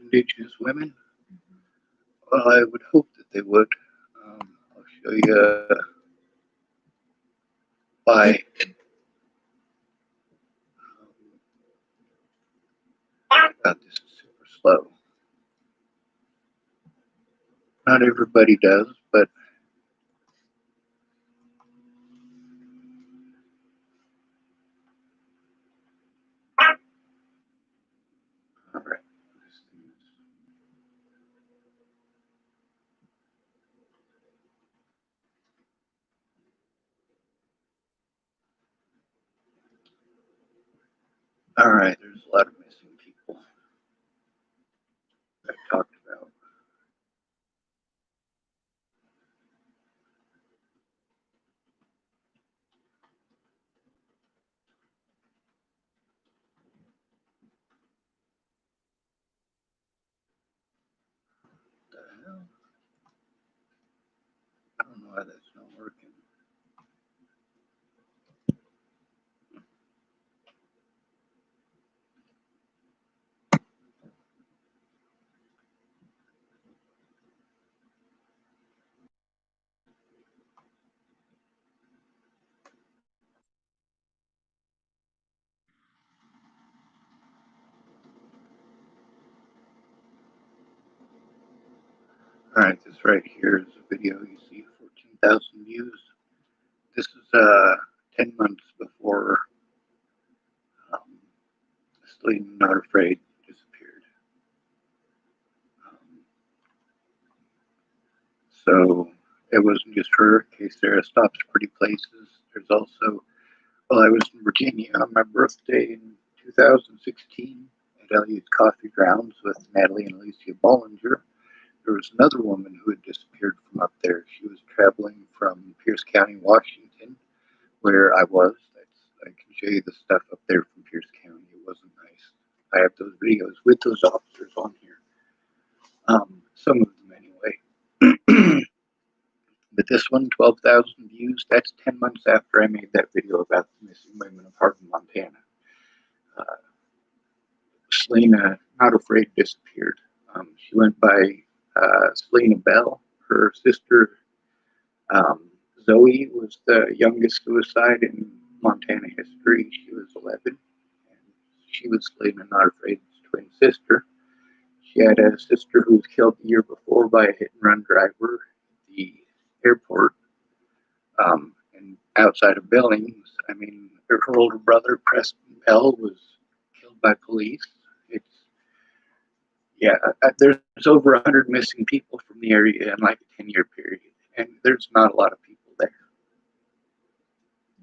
Indigenous women? Well, I would hope that they would. I'll show you why. God, this is super slow. Not everybody does, but all right. All right, there's a lot of missing people I've talked about. What the hell? I don't know why that's not working. All right, this right here is a video you see 14,000 views. This is 10 months before Sleep Not Afraid disappeared. Um, so it wasn't just her. K Sarah Stops Pretty Places. There's also, well, I was in Virginia on my birthday in 2016 at Elliott Coffee Grounds with Natalie and Alicia Bollinger. There was another woman who had disappeared from up there. She was traveling from Pierce County, Washington, where I was. I can show you the stuff up there from Pierce County. It wasn't nice. I have those videos with those officers on here. Some of them anyway. But this one, 12,000 views. That's 10 months after I made that video about the missing women of Hardin, Montana. Uh, Selena Not Afraid disappeared. She went by Selena Bell. Her sister um, Zoe was the youngest suicide in Montana history. She was 11. And she was Selena Not Afraid's twin sister. She had a sister who was killed the year before by a hit and run driver at the airport. And outside of Billings, I mean, her older brother, Preston Bell, was killed by police. It's, yeah, there's over 100 missing people from the area in like a 10-year period, and there's not a lot of people there.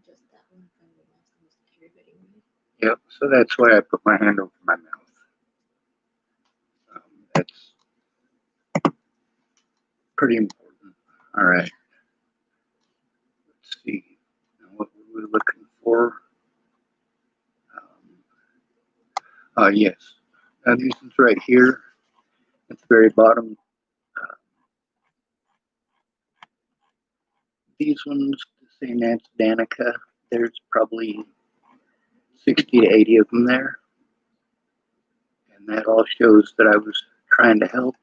Just that one from the last security video. Yep, so that's why I put my hand over my mouth. That's pretty important. All right. Let's see. Now, what were we looking for? Yes. Now, these ones right here at the very bottom. These ones, St. Nance Danica, there's probably 60 to 80 of them there. And that all shows that I was trying to help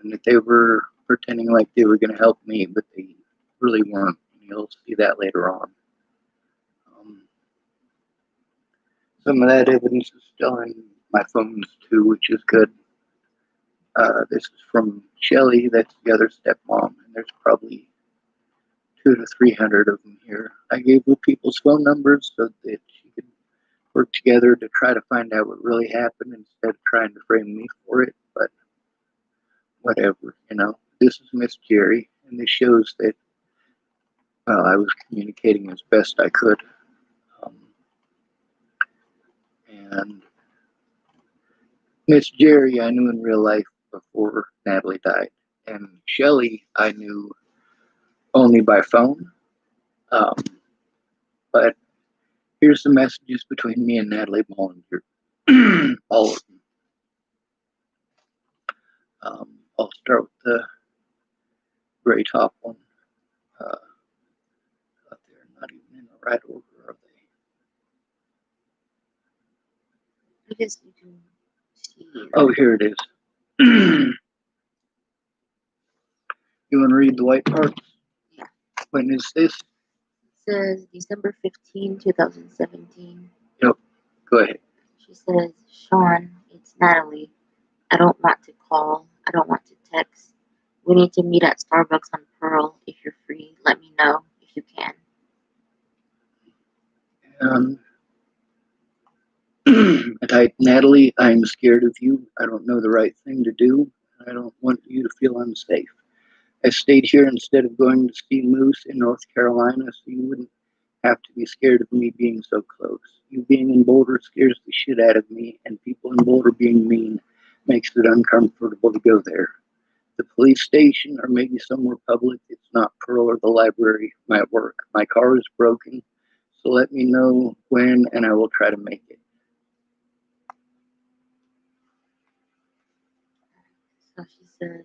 and that they were pretending like they were going to help me, but they really weren't. And you'll see that later on. Some of that evidence is still in my phones too, which is good. This is from Shelly, that's the other stepmom, and there's probably 200 to 300 of them here. I gave the people's phone numbers so that she could work together to try to find out what really happened instead of trying to frame me for it, but whatever, you know. This is Miss Jerry, and this shows that I was communicating as best I could. And Miss Jerry I knew in real life before Natalie died, and Shelly I knew only by phone. Um, but here's the messages between me and Natalie Bollinger. All of them. I'll start with the gray top one. They're not even in the right order, are they? I guess you can see see. Oh, here it is. You want to read the white parts? Yeah. When is this? It says December 15, 2017. Yep. Go ahead. She says, Sean, it's Natalie. I don't want to call. I don't want to text. We need to meet at Starbucks on Pearl. If you're free, let me know if you can. I typed, Natalie, I'm scared of you. I don't know the right thing to do. I don't want you to feel unsafe. I stayed here instead of going to see Moose in North Carolina so you wouldn't have to be scared of me being so close. You being in Boulder scares the shit out of me, and people in Boulder being mean makes it uncomfortable to go there. The police station or maybe somewhere public. It's not Pearl or the library. My work. My car is broken, so let me know when and I will try to make it. So she says,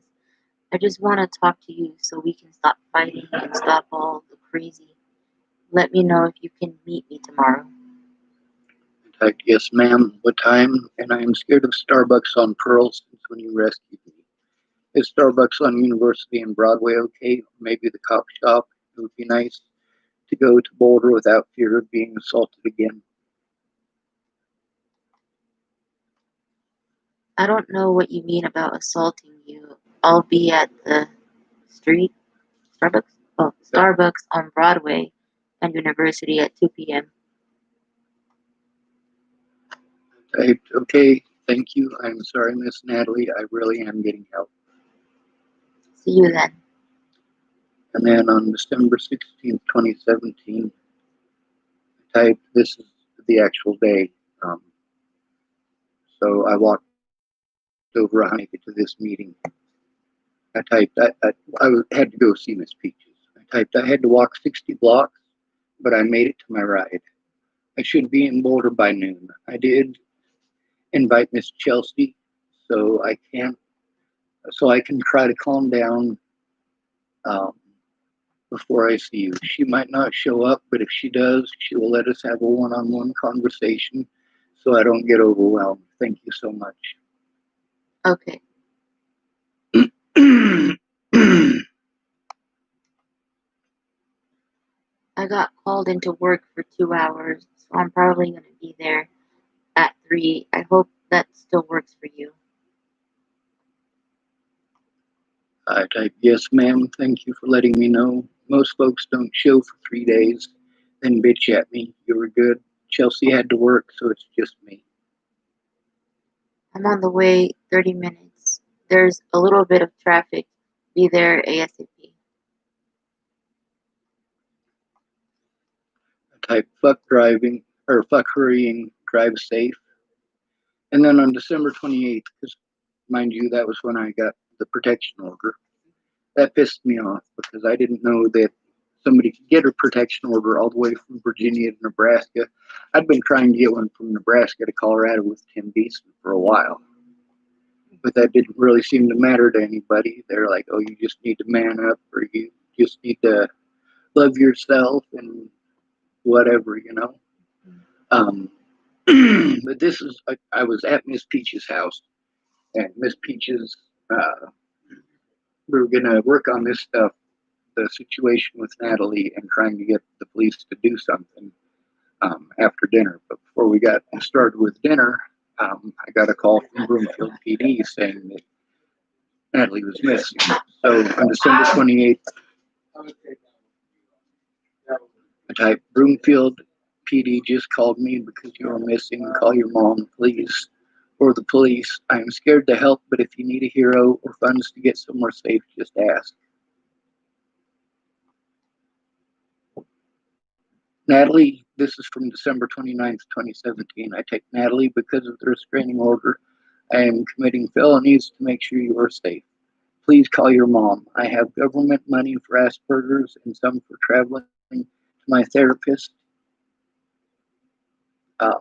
I just want to talk to you so we can stop fighting and stop all the crazy. Let me know if you can meet me tomorrow. I typed, yes, ma'am. What time? And I am scared of Starbucks on Pearl since when you rescued me. Is Starbucks on University and Broadway okay? Maybe the cop shop. It would be nice to go to Boulder without fear of being assaulted again. I don't know what you mean about assaulting you. I'll be at the street Starbucks? Oh, Starbucks on Broadway and University at 2 p.m. I typed, okay, thank you. I'm sorry, Miss Natalie. I really am getting help. See you then. And then on December 16th, 2017, I typed, this is the actual day. So I walked over a hundred to this meeting. I typed, I had to go see Miss Peaches. I typed, I had to walk 60 blocks, but I made it to my ride. I should be in Boulder by noon. I did invite Miss Chelsea, so I can try to calm down um, before I see you. She might not show up, but if she does, she will let us have a one-on-one conversation so I don't get overwhelmed. Thank you so much. Okay. I got called into work for 2 hours, so I'm probably going to be there at 3. I hope that still works for you. I typed, yes, ma'am. Thank you for letting me know. Most folks don't show for 3 days, then bitch at me. You were good. Chelsea had to work, so it's just me. I'm on the way 30 minutes. There's a little bit of traffic. Be there ASAP. I typed, fuck driving, or fuck hurrying, drive safe. And then on December 28th, because mind you, that was when I got the protection order. That pissed me off because I didn't know that somebody could get a protection order all the way from Virginia to Nebraska. I'd been trying to get one from Nebraska to Colorado with Tim Beeson for a while, but that didn't really seem to matter to anybody. They're like, oh, you just need to man up, or you just need to love yourself and whatever, you know. Um, but this is, I was at Miss Peach's house, and Miss Peach's, we were going to work on this stuff, the situation with Natalie, and trying to get the police to do something after dinner. But before we got started with dinner, I got a call from Broomfield PD saying that Natalie was missing. So on December 28th, I typed, Broomfield PD just called me because you are missing. Call your mom, please. Or the police. I am scared to help, but if you need a hero or funds to get somewhere safe, just ask. Natalie, this is from December 29th, 2017. I take Natalie because of the restraining order. I am committing felonies to make sure you are safe. Please call your mom. I have government money for Asperger's and some for traveling to my therapist. Um,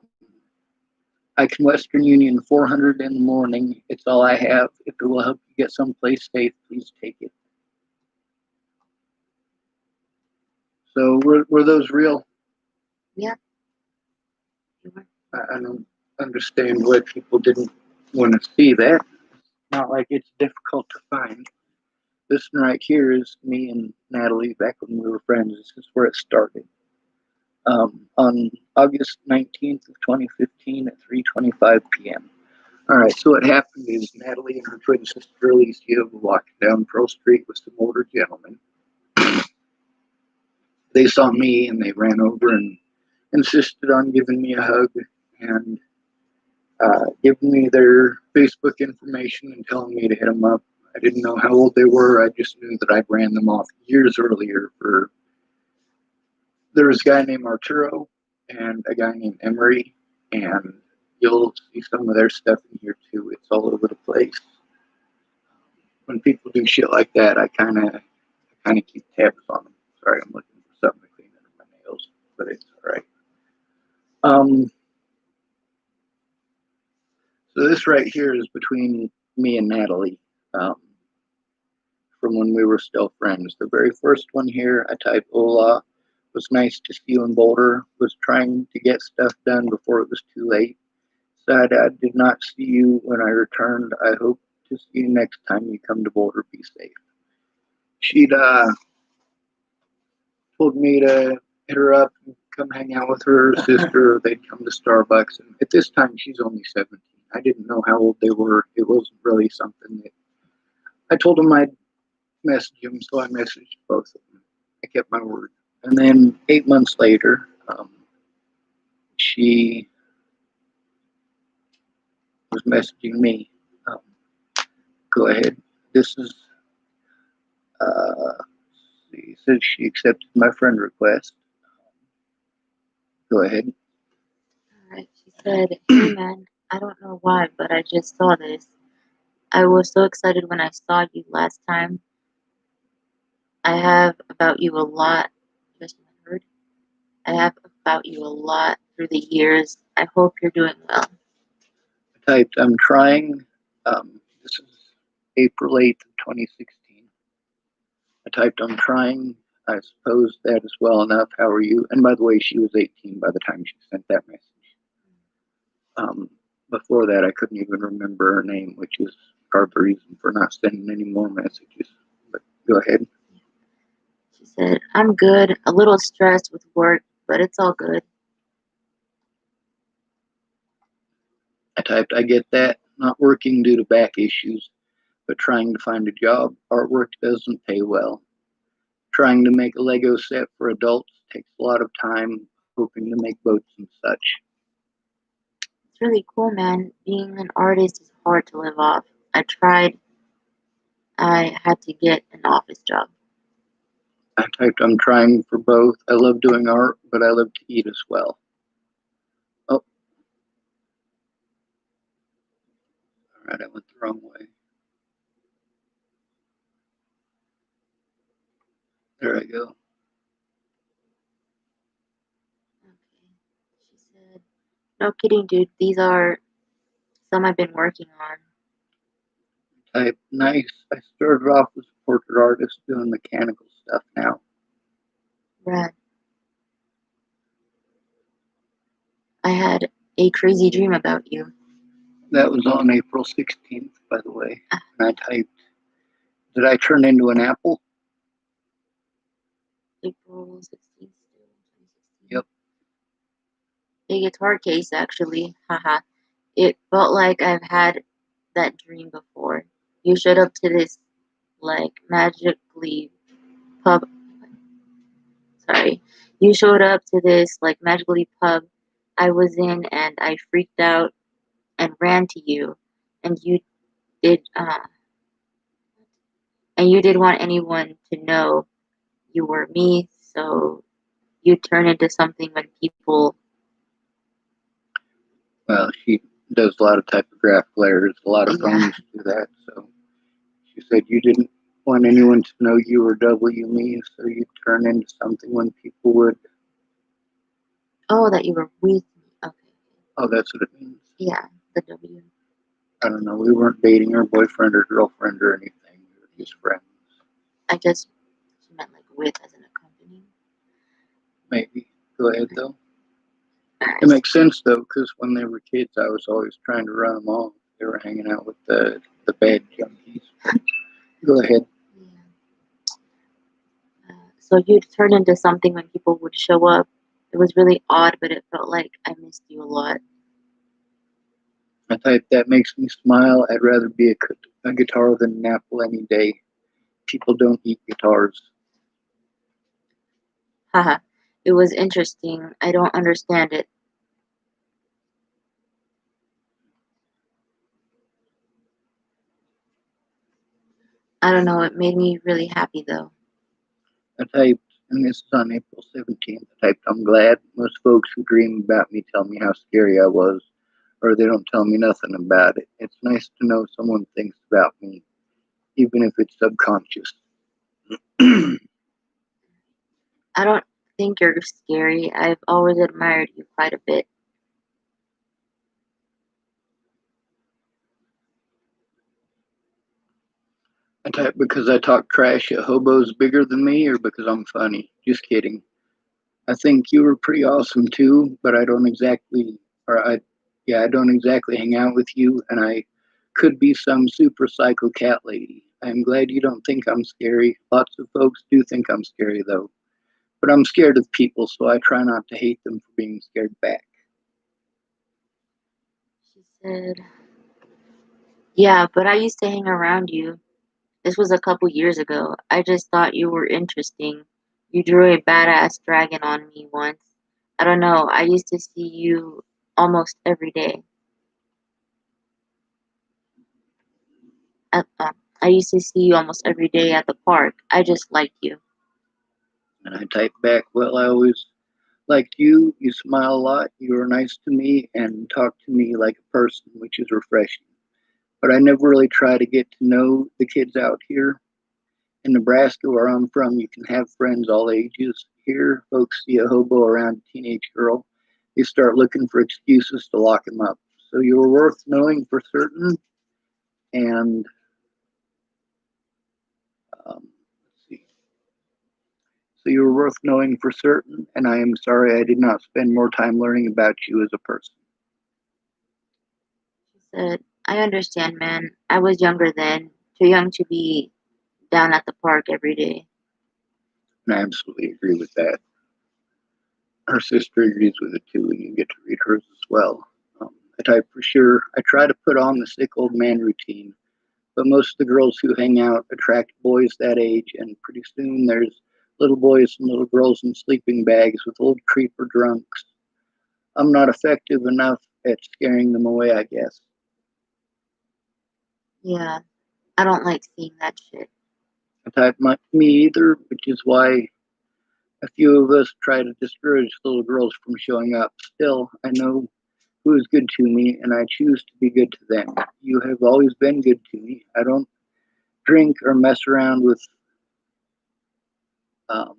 I can Western Union 400 in the morning. It's all I have. If it will help you get someplace safe, please take it. So were those real? Yeah. I don't understand why people didn't want to see that. Not like it's difficult to find. This one right here is me and Natalie back when we were friends. This is where it started. On August 19th of 2015 at 3:25 p.m. All right, so what happened is Natalie and her twin sister Alicia were walking down Pearl Street with some older gentlemen. They saw me and they ran over and insisted on giving me a hug and giving me their Facebook information and telling me to hit them up. I didn't know how old they were. I just knew that I ran them off years earlier for. There was a guy named Arturo and a guy named Emery, and you'll see some of their stuff in here too. It's all over the place. When people do shit like that, I kind of keep tabs on them. Sorry, I'm looking for something to clean under my nails, but it's all right. So this right here is between me and Natalie from when we were still friends. The very first one here, I typed Ola. Was nice to see you in Boulder. Was trying to get stuff done before it was too late. Sad I did not see you when I returned. I hope to see you next time you come to Boulder. Be safe. She'd told me to hit her up and come hang out with her sister. They'd come to Starbucks. And at this time, she's only 17. I didn't know how old they were. It wasn't really something that I told them I'd message them, so I messaged both of them. I kept my word. And then 8 months later, she was messaging me. Go ahead. This is, she says she accepted my friend request. Go ahead. Alright, she said, "Hey man, I don't know why, but I just saw this. I was so excited when I saw you last time. I have about you a lot." Just heard. "I have about you a lot through the years. I hope you're doing well." I typed, I'm trying. This is April 8th of 2016. I typed, I'm trying. I suppose that is well enough. How are you? And by the way, she was 18 by the time she sent that message. Before that, I couldn't even remember her name, which is part of the reason for not sending any more messages. But go ahead. She said, "I'm good, a little stressed with work, but it's all good." I typed, I get that. Not working due to back issues, but trying to find a job. Artwork doesn't pay well. Trying to make a Lego set for adults takes a lot of time, hoping to make boats and such. It's really cool, man. Being an artist is hard to live off. I tried. I had to get an office job. I typed, I'm trying for both. I love doing art, but I love to eat as well. Oh, all right, I went the wrong way. There I go. Okay. She said, "No kidding, dude. These are some I've been working on." Type, nice. I started off as a portrait artist doing mechanical stuff now. Rad. "I had a crazy dream about you." That was on April 16th, by the way. Ah. And I typed, did I turn into an apple? April 16th. Yep. A guitar case, actually. Haha. It felt like I've had that dream before. You showed up to this, like, magically pub. Sorry. You showed up to this, like, magically pub I was in, and I freaked out and ran to you. And did, uh, you didn't want anyone to know you were me, so you turn into something when people. Well, she does a lot of typographical errors. A lot of Yeah. phones do that. So she said you didn't want anyone to know you were W me, so you turn into something when people would. Oh, that you were with me. Okay. Oh, that's what it means. Yeah, the W. I don't know. We weren't dating or boyfriend or girlfriend or anything. We were just friends. I guess she meant like with as an accompanying. Maybe. Go ahead, though. It Alright. makes sense, though, because when they were kids, I was always trying to run them off they were hanging out with the bad junkies. Go ahead. Yeah. So you'd turn into something when people would show up. It was really odd, but it felt like I missed you a lot. I type that makes me smile. I'd rather be a guitar than an apple any day. People don't eat guitars. Haha. It was interesting. I don't understand it. I don't know. It made me really happy though. I typed, and this is on April 17th. I typed, I'm glad. Most folks who dream about me tell me how scary I was, or they don't tell me nothing about it. It's nice to know someone thinks about me, even if it's subconscious. I don't think you're scary. I've always admired you quite a bit. I typed, because I talk trash at hobos bigger than me, or because I'm funny. Just kidding. I think you were pretty awesome too, but I don't exactly, or I don't exactly hang out with you, and I could be some super psycho cat lady. I'm glad you don't think I'm scary. Lots of folks do think I'm scary though, but I'm scared of people, so I try not to hate them for being scared back. She said, yeah, but I used to hang around you. This was a couple years ago. I just thought you were interesting. You drew a badass dragon on me once. I don't know. I used to see you almost every day. At, I used to see you almost every day at the park. I just liked you. And I type back, well, I always liked you. You smile a lot. You were nice to me and talk to me like a person, which is refreshing. But I never really try to get to know the kids out here. In Nebraska, where I'm from, you can have friends all ages. Here, folks see a hobo around a teenage girl, they start looking for excuses to lock him up. So you were worth knowing for certain. And let's see. So you were worth knowing for certain, and I am sorry I did not spend more time learning about you as a person. She said, I understand, man. I was younger then, too young to be down at the park every day. And I absolutely agree with that. Her sister agrees with it too, and you get to read hers as well. I type for sure. I try to put on the sick old man routine, but most of the girls who hang out attract boys that age, and pretty soon there's little boys and little girls in sleeping bags with old creeper drunks. I'm not effective enough at scaring them away, I guess. Yeah, I don't like seeing that shit. I type me either, which is why a few of us try to discourage little girls from showing up. Still, I know who is good to me, and I choose to be good to them. You have always been good to me. I don't drink or mess around with um,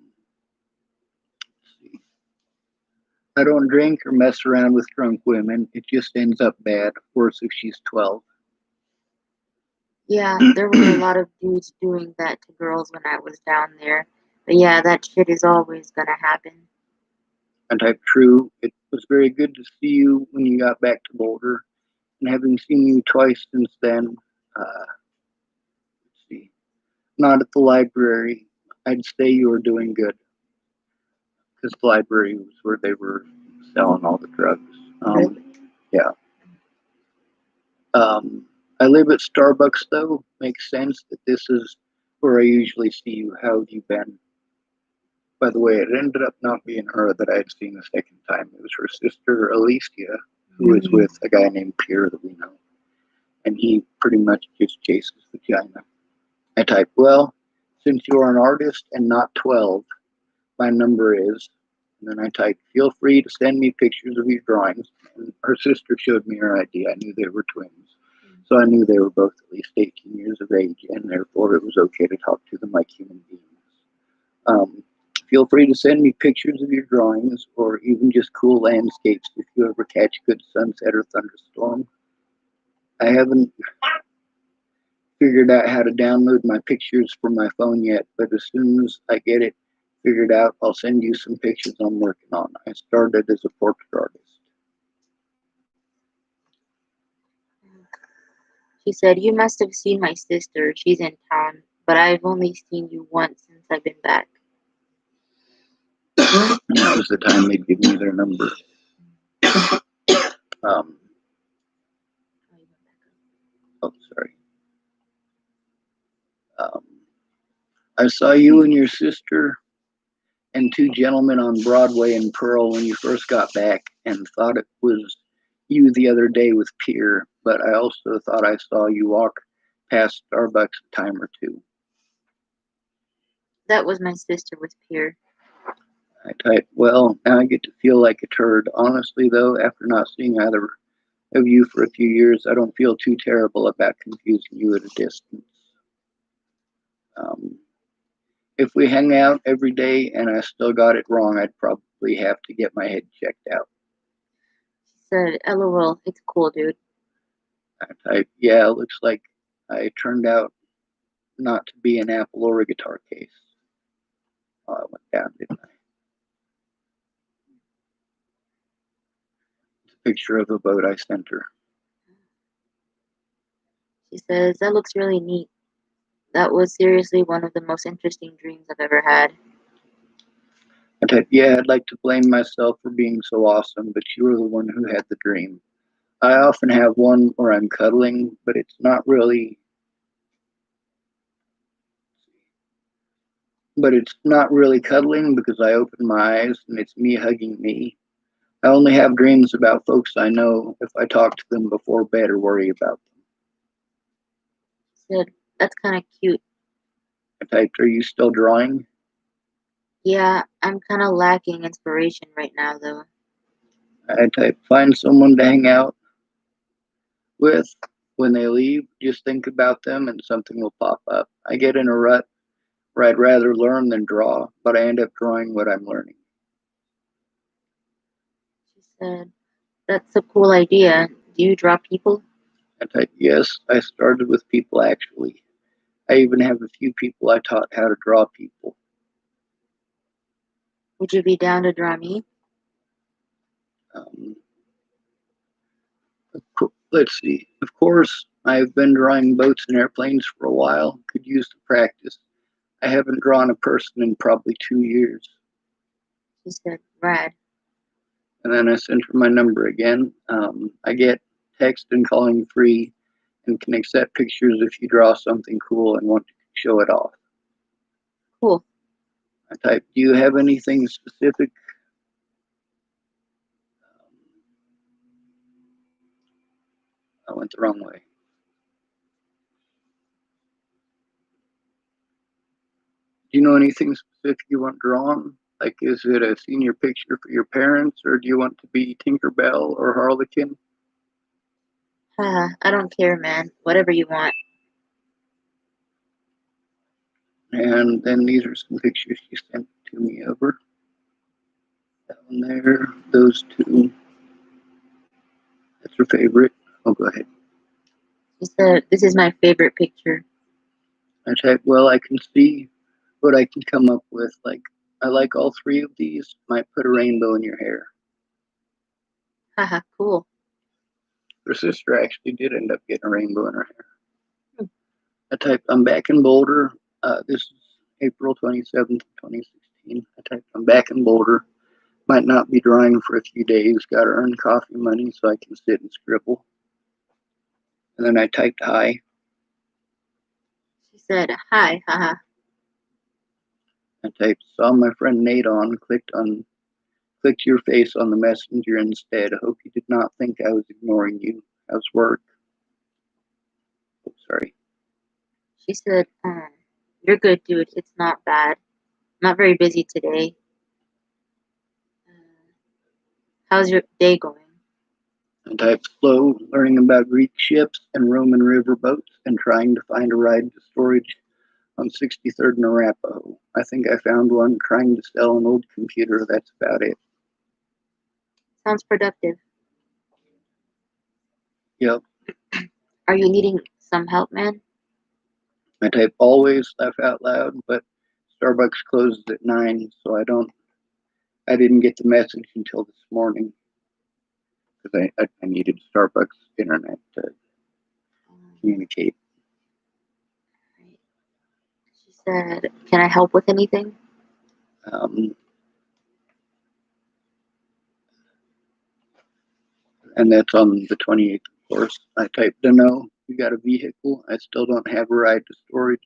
I don't drink or mess around with drunk women. It just ends up bad. Worse if she's 12. Yeah, there were a lot of dudes doing that to girls when I was down there. But yeah, that shit is always gonna happen. And type true. It was very good to see you when you got back to Boulder. And having seen you twice since then, let's see, not at the library, I'd say you were doing good. Because the library was where they were selling all the drugs. Really? Yeah. I live at Starbucks, though. Makes sense that this is where I usually see you. How have you been? By the way, it ended up not being her that I had seen the second time. It was her sister, Alicia, who is with a guy named Pierre that we know. And he pretty much just chases vagina. I type, well, since you're an artist and not 12, my number is, and then I type, feel free to send me pictures of your drawings. And her sister showed me her ID. I knew they were twins. So I knew they were both at least 18 years of age, and therefore it was okay to talk to them like human beings. Feel free to send me pictures of your drawings or even just cool landscapes if you ever catch a good sunset or thunderstorm. I haven't figured out how to download my pictures from my phone yet, but as soon as I get it figured out, I'll send you some pictures I'm working on. I started as a portrait artist. She said, "You must have seen my sister. She's in town, but I've only seen you once since I've been back." That was the time they'd give me their number. Um, oh, sorry. Um, I saw you and your sister and two gentlemen on Broadway in Pearl when you first got back, and thought it was you the other day with Pierre, but I also thought I saw you walk past Starbucks a time or two. That was my sister with Pierre. I typed, well, now I get to feel like a turd. Honestly, though, after not seeing either of you for a few years, I don't feel too terrible about confusing you at a distance. Um, if we hang out every day and I still got it wrong, I'd probably have to get my head checked out. She said, "LOL, it's cool, dude." I typed, yeah, it looks like I turned out not to be an apple or a guitar case. Oh, I went down, didn't I? It's a picture of a boat I sent her. She says, "That looks really neat. That was seriously one of the most interesting dreams I've ever had." I typed, yeah, I'd like to blame myself for being so awesome, but you were the one who had the dream. I often have one where I'm cuddling, but it's not really cuddling because I open my eyes and it's me hugging me. I only have dreams about folks I know if I talk to them before bed or worry about them. She said, "That's kind of cute." I typed, are you still drawing? Yeah, I'm kind of lacking inspiration right now, though. I typed, find someone to hang out with when they leave. Just think about them and something will pop up. I get in a rut where I'd rather learn than draw, but I end up drawing what I'm learning. She said, "That's a cool idea. Do you draw people?" I typed, yes, I started with people actually. I even have a few people I taught how to draw people. "Would you be down to draw me?" Um, let's see. Of course, I've been drawing boats and airplanes for a while. Could use the practice. I haven't drawn a person in probably 2 years. She said, "Rad." And then I sent her my number again. I get text and calling free and can accept pictures if you draw something cool and want to show it off. Cool. I type, do you have anything specific? I went the wrong way. Do you know anything specific you want drawn? Like, is it a senior picture for your parents, or do you want to be Tinkerbell or Harlequin? Haha, I don't care, man. Whatever you want. And then these are some pictures she sent to me over. Down there, those two. That's her favorite. Oh, go ahead. She said, "This is my favorite picture." I typed, well, I can see what I can come up with. Like, I like all three of these. Might put a rainbow in your hair. Haha, cool. Her sister actually did end up getting a rainbow in her hair. Hmm. I typed, I'm back in Boulder. This is April 27th, 2016. I typed, I'm back in Boulder. Might not be drawing for a few days. Got to earn coffee money so I can sit and scribble. And then I typed hi. She said, "Hi, haha." I typed, saw my friend Nate on, clicked your face on the messenger instead. Hope you did not think I was ignoring you. How's work? Oh, sorry. She said, "You're good, dude. It's not bad. Not very busy today. How's your day going?" I typed slow, learning about Greek ships and Roman river boats and trying to find a ride to storage on 63rd and Arapahoe. I think I found one trying to sell an old computer. That's about it. Sounds productive. Yep. Are you needing some help, man? I type always, laugh out loud, but Starbucks closes at 9, so I didn't get the message until this morning because I needed Starbucks internet to communicate. She said, "Can I help with anything?" And that's on the 28th, of course. I typed a no. You got a vehicle. I still don't have a ride to storage.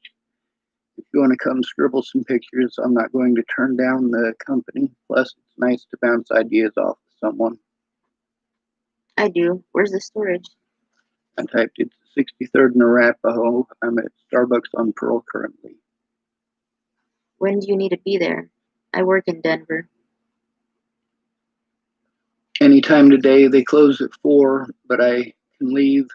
If you want to come scribble some pictures, I'm not going to turn down the company. Plus, it's nice to bounce ideas off of someone. I do. Where's the storage? I typed it's 63rd and Arapahoe. I'm at Starbucks on Pearl currently. When do you need to be there? I work in Denver. Anytime today. They close at 4, but I can leave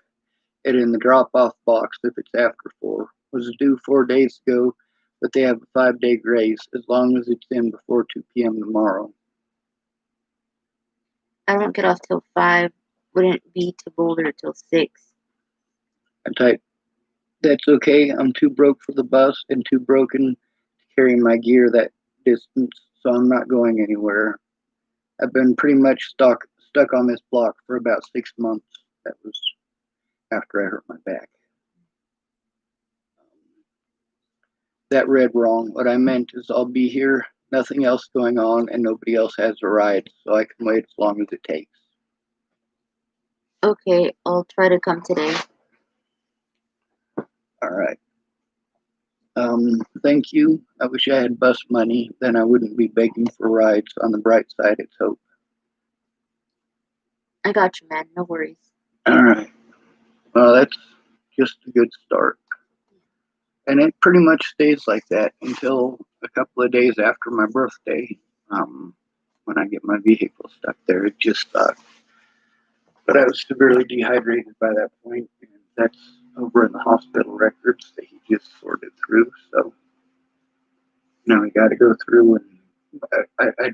it in the drop-off box if it's after 4. Was due 4 days ago, but they have a 5-day grace as long as it's in before 2 p.m. tomorrow. I don't get off till 5. Wouldn't be to Boulder till 6. I typed, that's okay. I'm too broke for the bus and too broken to carry my gear that distance, so I'm not going anywhere. I've been pretty much stuck on this block for about 6 months. That was after I hurt my back. That read wrong. What I meant is I'll be here, nothing else going on, and nobody else has a ride, so I can wait as long as it takes. Okay, I'll try to come today. All right. Thank you. I wish I had bus money, then I wouldn't be begging for rides. On the bright side, it's hope. I got you, man. No worries. All right. Well, that's just a good start. And it pretty much stays like that until a couple of days after my birthday, when I get my vehicle stuck there. It just sucks. But I was severely dehydrated by that point, and that's over in the hospital records that he just sorted through. So now we got to go through, and I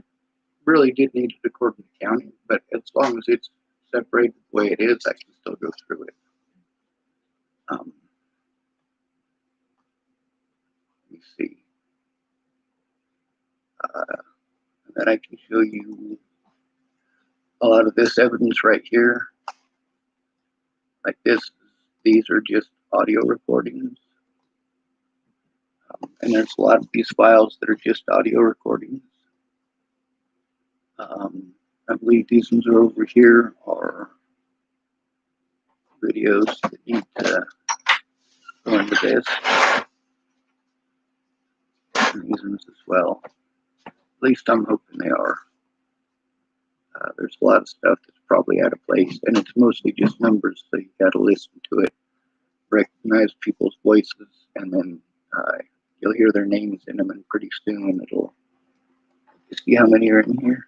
really did need it according to county, but as long as it's separated the way it is, I can still go through it. Let me see. And then I can show you a lot of this evidence right here. Like this, these are just audio recordings. And there's a lot of these files that are just audio recordings. I believe these ones are over here are videos that need to go into this. And these ones as well. At least I'm hoping they are. There's a lot of stuff that's probably out of place, and it's mostly just numbers, so you got to listen to it, recognize people's voices, and then you'll hear their names in them, and pretty soon it'll. You see how many are in here?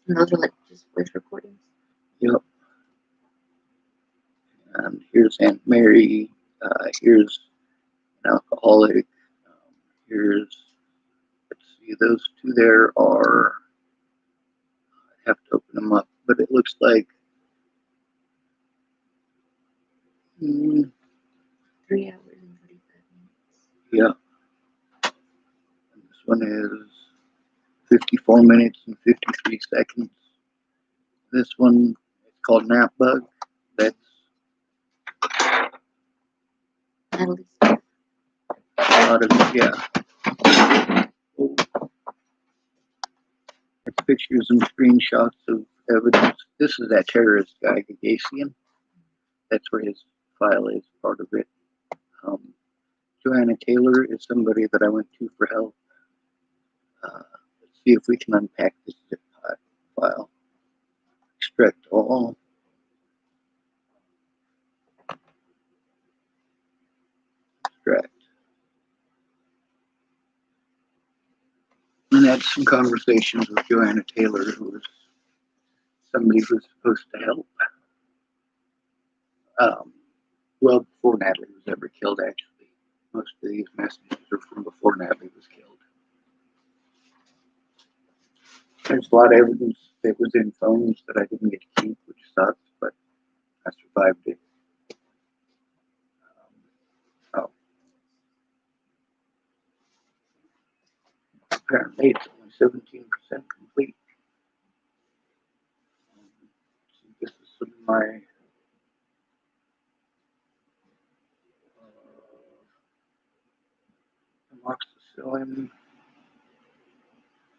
And those are like just voice recordings. Yep. And here's Aunt Mary. Here's an alcoholic. Here's, let's see, those two there are. I have to open them up, but it looks like. 3 hours and 45 minutes. Yeah. And this one is 54 minutes and 53 seconds. This one is called Nap Bug. That's At least. a lot of, yeah. It's pictures and screenshots of evidence. This is that terrorist guy, Gagasian. That's where his file is, part of it. Joanna Taylor is somebody that I went to for help. Let's see if we can unpack this zip file. Extract all. Extract. And had some conversations with Joanna Taylor, who was somebody who was supposed to help. Well, before Natalie was ever killed, actually. Most of these messages are from before Natalie was killed. There's a lot of evidence that was in phones that I didn't get to keep, which sucks, but I survived it. Oh. Apparently, it's only 17% complete. This is some of my amoxicillin,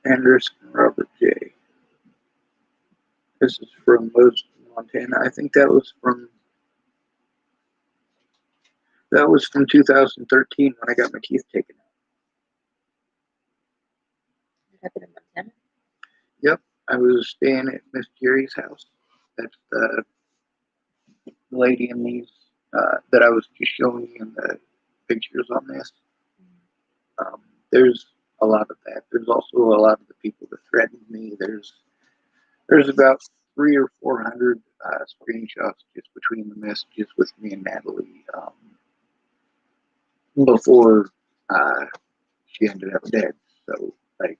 Anderson, Robert J. This is from Lewiston, Montana. I think that was from 2013 when I got my teeth taken out. What happened in Montana? Yep, I was staying at Miss Jerry's house. That's the lady in these that I was just showing you in the pictures on this. There's a lot of that. There's also a lot of the people that threatened me. There's about 300 or 400 screenshots just between the messages with me and Natalie before she ended up dead. So like,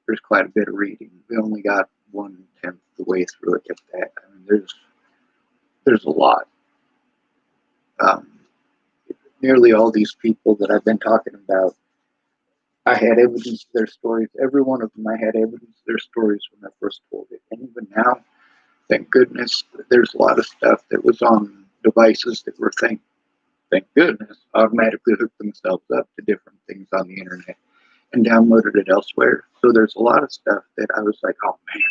there's quite a bit of reading. We only got 1/10 the way through it, if that. I mean, there's a lot. Nearly all these people that I've been talking about, I had evidence of their stories. Every one of them, I had evidence of their stories when I first told it. And even now, thank goodness, there's a lot of stuff that was on devices that were, thank goodness, automatically hooked themselves up to different things on the internet and downloaded it elsewhere. So there's a lot of stuff that I was like, oh man,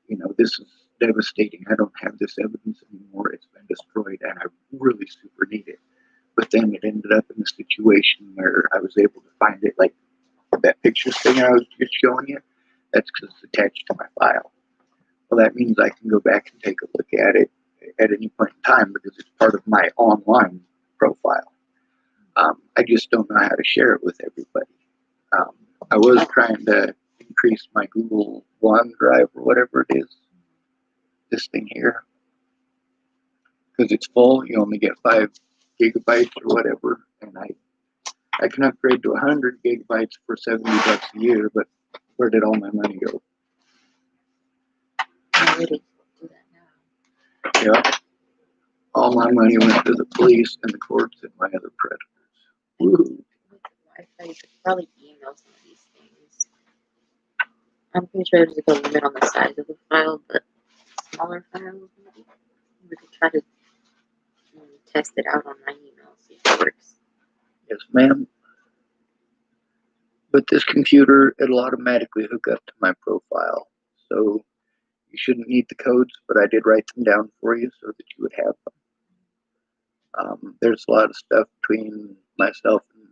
you know, this is devastating. I don't have this evidence anymore. It's been destroyed and I really super need it. But then it ended up in a situation where I was able to find it, like that picture thing I was just showing you. That's because it's attached to my file. Well, that means I can go back and take a look at it at any point in time because it's part of my online profile. I just don't know how to share it with everybody. I was trying to increase my Google OneDrive or whatever it is, this thing here, because it's full. You only get 5 gigabytes or whatever, and I can upgrade to 100 gigabytes for $70 a year, but where did all my money go? I already do that now. Yeah, all my money went to the police and the courts and my other predators. Woo-hoo. With Wi-Fi, you could probably email some of these things. I'm pretty sure there's like a limit on the size of the file, but smaller files, maybe. We could try to test it out on my email, see if it works. Yes, ma'am. But this computer, it'll automatically hook up to my profile. So you shouldn't need the codes, but I did write them down for you so that you would have them. There's a lot of stuff between myself and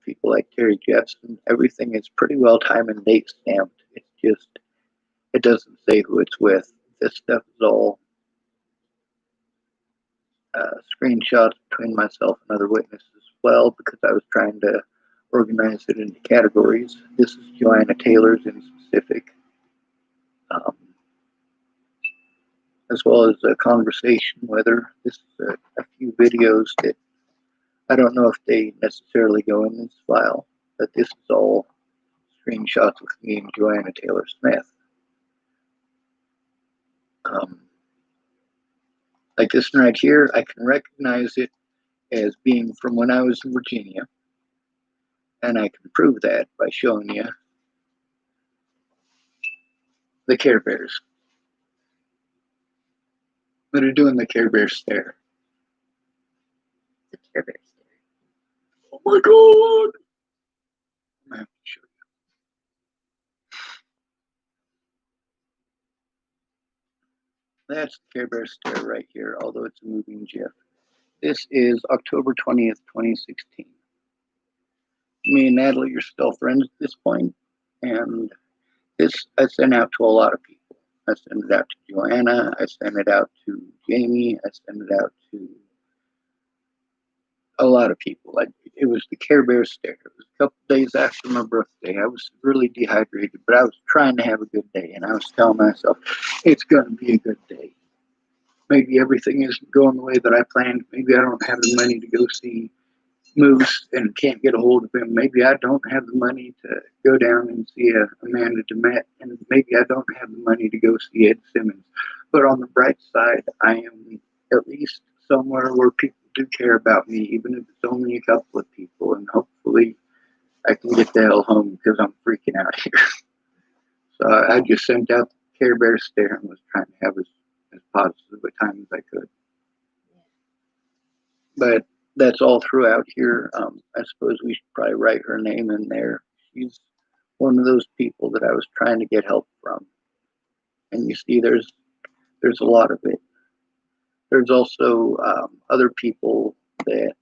people like Terry Jeffson. Everything is pretty well time and date stamped. It's just, it doesn't say who it's with. This stuff is all screenshots between myself and other witnesses as well, because I was trying to organize it into categories. This is Joanna Taylor's in specific, as well as a conversation with her. This is a few videos that I don't know if they necessarily go in this file, but this is all screenshots with me and Joanna Taylor Smith. Like this one right here, I can recognize it as being from when I was in Virginia, and I can prove that by showing you the Care Bears that are doing the Care Bear stare. The Care Bear stare. Oh my god! I have to show you. That's the Care Bear stare right here, although it's a moving GIF. This is October 20th, 2016. Me and Natalie are still friends at this point, and this I sent out to a lot of people. I sent it out to Joanna, I sent it out to Jamie, I sent it out to a lot of people. Like, it was the Care Bear stare. It was a couple days after my birthday. I was really dehydrated, but I was trying to have a good day, and I was telling myself, it's going to be a good day. Maybe everything isn't going the way that I planned. Maybe I don't have the money to go see Moose and can't get a hold of him. Maybe I don't have the money to go down and see Amanda DeMette, and maybe I don't have the money to go see Ed Simmons. But on the bright side, I am at least somewhere where people do care about me, even if it's only a couple of people, and hopefully I can get the hell home because I'm freaking out here. So I just sent out the Care Bear stare and was trying to have as positive a time as I could. But that's all throughout here. I suppose we should probably write her name in there. She's one of those people that I was trying to get help from. And you see, there's a lot of it. There's also other people that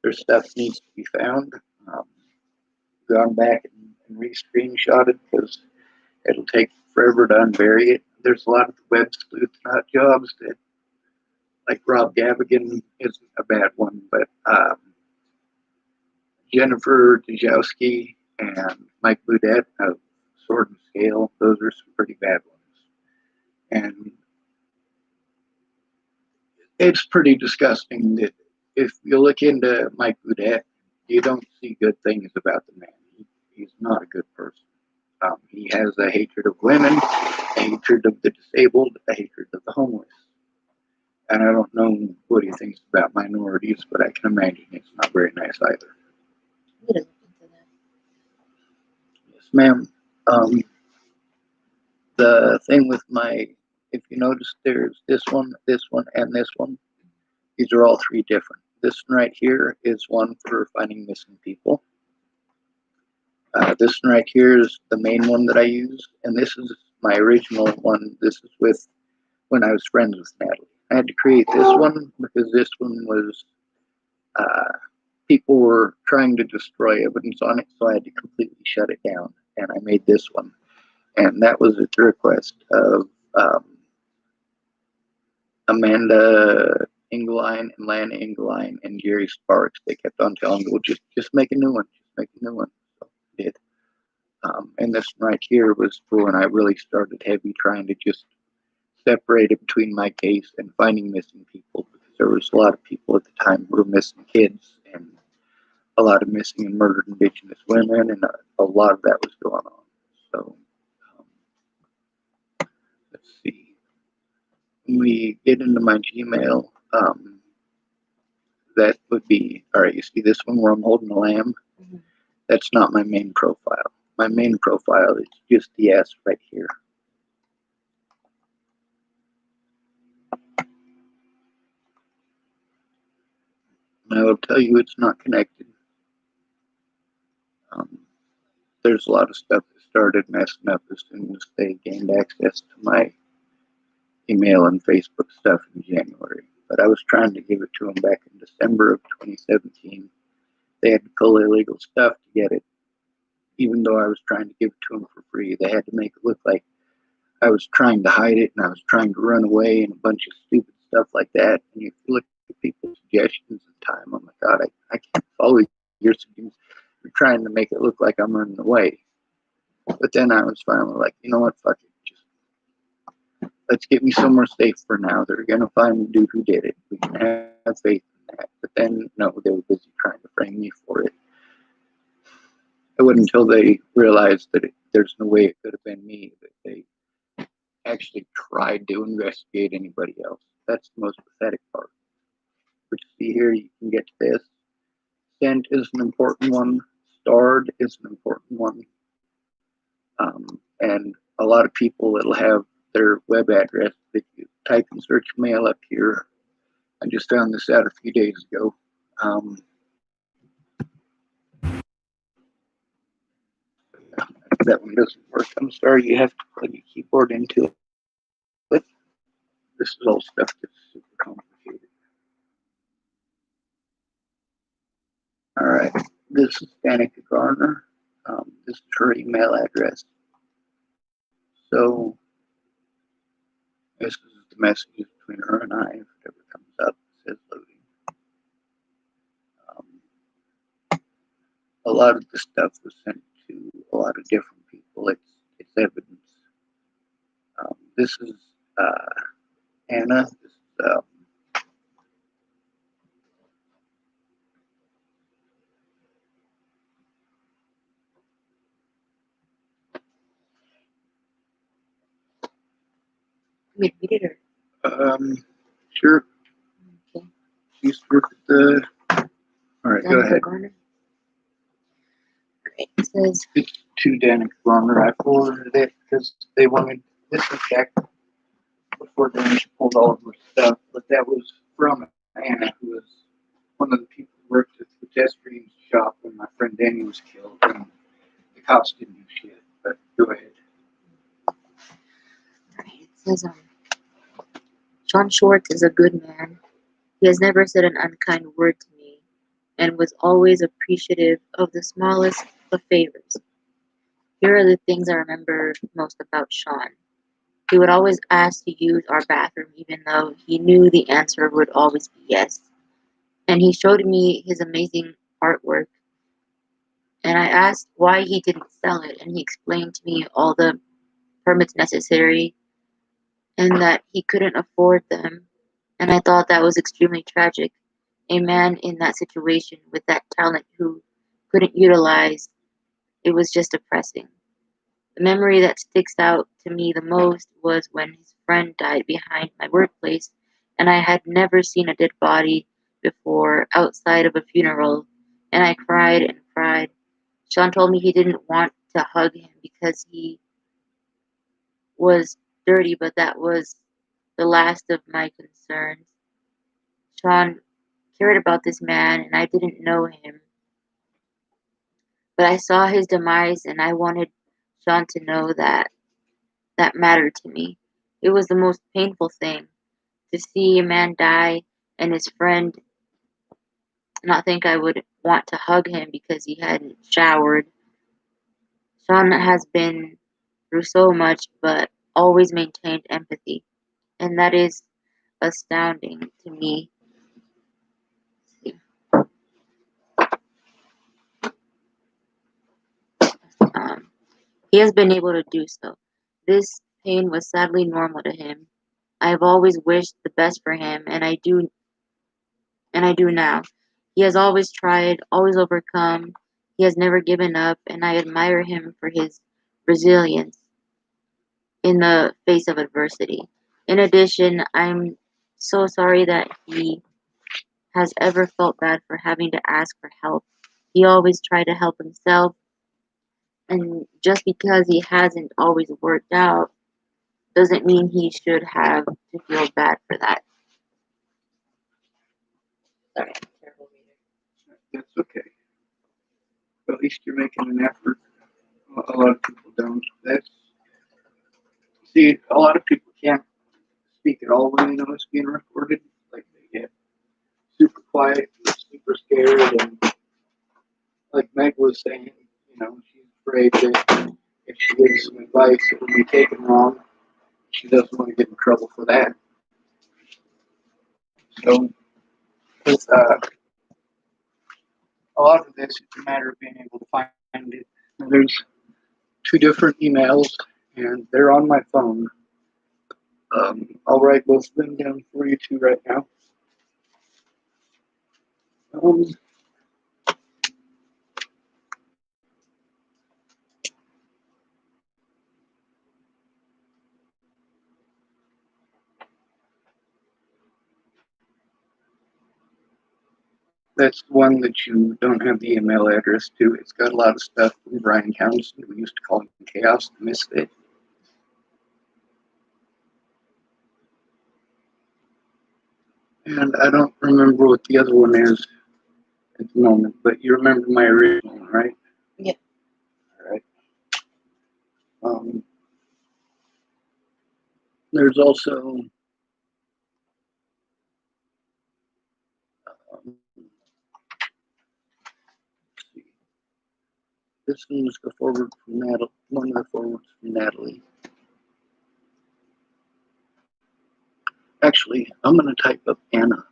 their stuff needs to be found. Um, Gone back and re-screenshotted because it'll take forever to unbury it. There's a lot of web sleuth nut jobs that, like Rob Gavigan isn't a bad one, but Jennifer Dejowski and Mike Boudet of Sword and Scale, those are some pretty bad ones. And it's pretty disgusting that if you look into Mike Boudet, you don't see good things about the man. He's not a good person. He has a hatred of women, a hatred of the disabled, a hatred of the homeless. And I don't know what he thinks about minorities, but I can imagine it's not very nice either. I'm gonna look into that. Yes, ma'am. The thing with my, if you notice, there's this one, and this one. These are all three different. This one right here is one for finding missing people. This one right here is the main one that I use, and this is my original one. This is with when I was friends with Natalie. I had to create this one because this one was people were trying to destroy evidence on it, so I had to completely shut it down, and I made this one. And that was at the request of Amanda Engeline and Lana Engeline and Jerry Sparks. They kept on telling me, well, just make a new one, just make a new one. So I did. And this one right here was for when I really started heavy trying to just separate it between my case and finding missing people, because there was a lot of people at the time who were missing kids and a lot of missing and murdered Indigenous women, and a lot of that was going on. So let's see. When we get into my Gmail, that would be, all right, you see this one where I'm holding a lamb? Mhm. That's not my main profile. My main profile is just the S right here. And I will tell you it's not connected. There's a lot of stuff that started messing up as soon as they gained access to my email and Facebook stuff in January. But I was trying to give it to them back in December of 2017. They had to pull illegal stuff to get it, even though I was trying to give it to them for free. They had to make it look like I was trying to hide it and I was trying to run away and a bunch of stupid stuff like that. And if you look at people's suggestions at the time, oh my God, I can't follow your suggestions. You're trying to make it look like I'm running away. But then I was finally like, you know what, fuck it. Just let's get me somewhere safe for now. They're going to find the dude who did it. We can have faith in that. But then, no, they were busy trying to frame me for it. It wasn't until they realized that there's no way it could have been me that they actually tried to investigate anybody else. That's the most pathetic part. But you see here, you can get to this. Sent is an important one. Starred is an important one. And a lot of people that'll have their web address that you type in search mail up here. I just found this out a few days ago. That one doesn't work. I'm sorry, you have to plug your keyboard into it. But this is all stuff that's super complicated. All right, this is Danica Garner. This is her email address. So this is the messages between her and I. If it ever comes up, it says loading. A lot of the stuff was sent to a lot of different people. It's evidence. This is Anna. This is, Read it or sure. okay. She's with the. All right, go ahead. Garner. Great. It says It's to Danica Garner. I forwarded it because they wanted this was back before Danica pulled all of her stuff, but that was from Anna, who was one of the people who worked at the pedestrian shop when my friend Danny was killed, and the cops didn't do shit. But go ahead. Alright, it says, Sean Schwartz is a good man. He has never said an unkind word to me and was always appreciative of the smallest of favors. Here are the things I remember most about Sean. He would always ask to use our bathroom even though he knew the answer would always be yes. And he showed me his amazing artwork. And I asked why he didn't sell it, and he explained to me all the permits necessary and that he couldn't afford them. And I thought that was extremely tragic. A man in that situation with that talent who couldn't utilize it was just depressing. The memory that sticks out to me the most was when his friend died behind my workplace, and I had never seen a dead body before outside of a funeral, and I cried and cried. Sean told me he didn't want to hug him because he was dirty, but that was the last of my concerns. Sean cared about this man, and I didn't know him, but I saw his demise, and I wanted Sean to know that that mattered to me. It was the most painful thing to see a man die and his friend not think I would want to hug him because he hadn't showered. Sean has been through so much but always maintained empathy, and that is astounding to me. Um, he has been able to do so. This pain was sadly normal to him. I have always wished the best for him, and I do now. He has always tried, always overcome. He has never given up, and I admire him for his resilience in the face of adversity. In addition, I'm so sorry that he has ever felt bad for having to ask for help. He always tried to help himself, and just because he hasn't always worked out doesn't mean he should have to feel bad for that. Sorry, I'm a terrible reader. That's okay. But at least you're making an effort. A lot of people don't. That's see, a lot of people can't speak at all when they know it's being recorded. Like they get super quiet, super scared, and like Meg was saying, she's afraid that if she gives some advice, it will be taken wrong. She doesn't want to get in trouble for that. So, with a lot of this, it's a matter of being able to find it. And there's two different emails, and they're on my phone. I'll write both of them down for you two right now. Um, that's one that you don't have the email address to. It's got a lot of stuff from Brian Townsend. We used to call him Chaos the Misfit. And I don't remember what the other one is at the moment, but you remember my original one, right? Yeah. All right. There's also this one's the forward from Natalie. One of the forwards from Natalie. Actually, I'm going to type up Anna.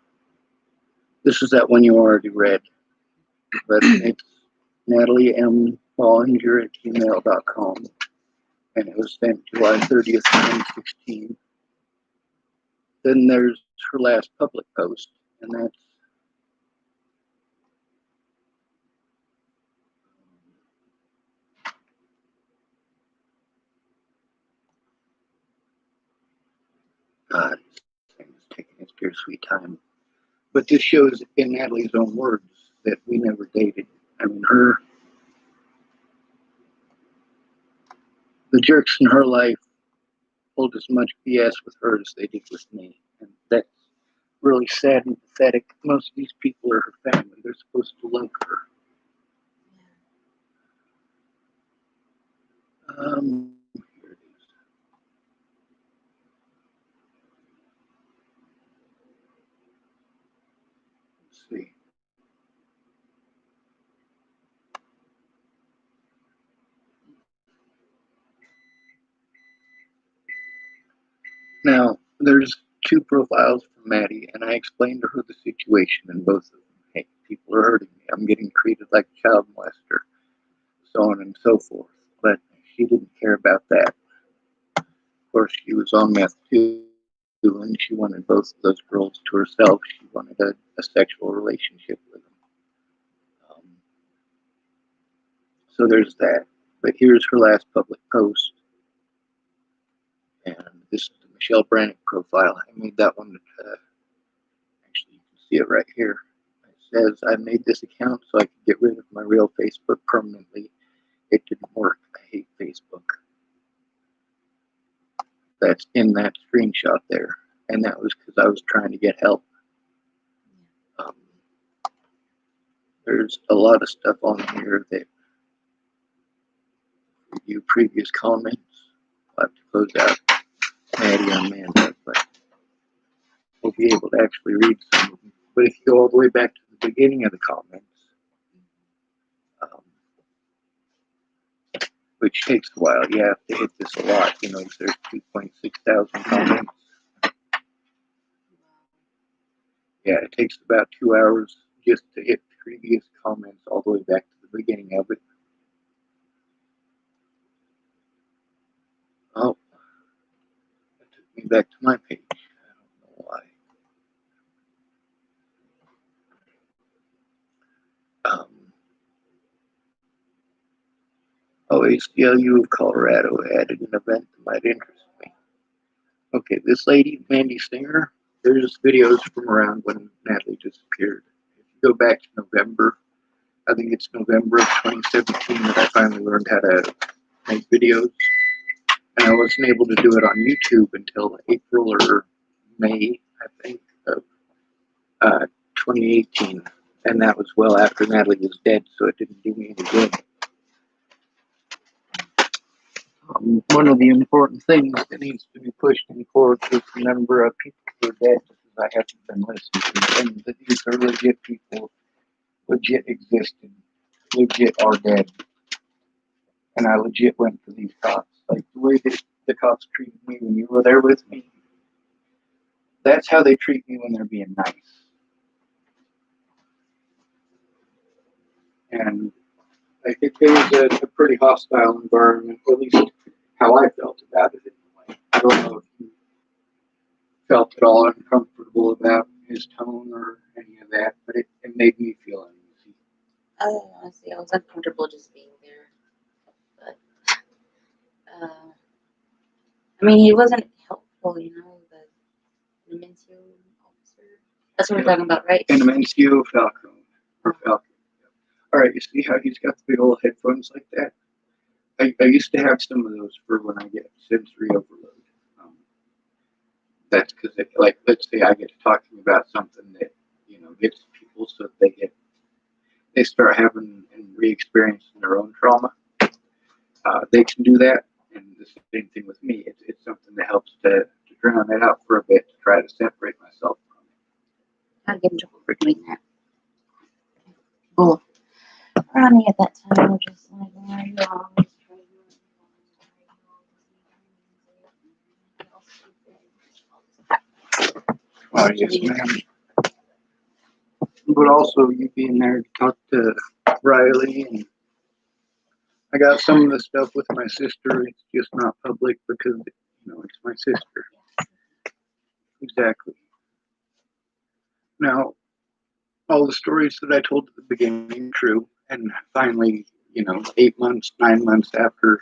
This is that one you already read, but it's Natalie M. Bollinger at gmail.com, and it was sent July 30th, 2016. Then there's her last public post, and that's God, it's taking its bittersweet time. But this shows in Natalie's own words that we never dated. I mean, the jerks in her life pulled as much BS with her as they did with me. And that's really sad and pathetic. Most of these people are her family. They're supposed to love her. Here it is. Let's see. Now, there's two profiles from Maddie, and I explained to her the situation in both of them. Hey, people are hurting me. I'm getting treated like a child molester, so on and so forth. But she didn't care about that. Of course, she was on meth too, and she wanted both of those girls to herself. She wanted a sexual relationship with them. So there's that. But here's her last public post. And this is the Michelle Brannick profile. I made that one. Actually, you can see it right here. It says, I made this account so I could get rid of my real Facebook permanently. It didn't work. I hate Facebook. That's in that screenshot there. And that was because I was trying to get help. There's a lot of stuff on here that review previous comments. I'll have to close out Maddie and Amanda, but we'll be able to actually read some of them. But if you go all the way back to the beginning of the comments, which takes a while, you have to hit this a lot. You know, there's 2.6 thousand comments. Yeah, it takes about 2 hours just to hit previous comments all the way back to the beginning of it. Oh, that took me back to my page. I don't know why. ACLU of Colorado added an event that might interest me. Okay, this lady, Mandy Singer, there's videos from around when Natalie disappeared. If you go back to November, I think it's November of 2017 that I finally learned how to make videos. And I wasn't able to do it on YouTube until April or May, I think, of 2018. And that was well after Natalie was dead, so it didn't do me any good. One of the important things that needs to be pushed in court is the number of people who are dead, because I haven't been listening to them. That these are legit people, legit existed, legit are dead. And I legit went for these cops. Like the way that the cops treated me when you were there with me, that's how they treat me when they're being nice. And I think there was a pretty hostile environment, or at least how I felt about it anyway. I don't know if you felt at all uncomfortable about his tone or any of that, but it made me feel uneasy. Honestly, I was uncomfortable just being there. But, I mean, he wasn't helpful, you know, the Nuncio officer. That's what we're talking about, right? And Nuncio Falcone. Or Falcon. Alright, you see how he's got the big old headphones like that? I used to have some of those for when I get sensory overload. That's because, like, let's say I get to talking about something that, you know, gets people so that they start having and re-experiencing their own trauma. They can do that, and the same thing with me. It's something that helps to drown it out for a bit, to try to separate myself from it. I'd get in trouble for doing that. Well, around me at that time were just like, why are you always Oh, yes, ma'am. But also, you being there to talk to Riley, and I got some of the stuff with my sister. It's just not public because, you know, it's my sister. Exactly. Now, all the stories that I told at the beginning are true, and finally, you know, 8 months, 9 months after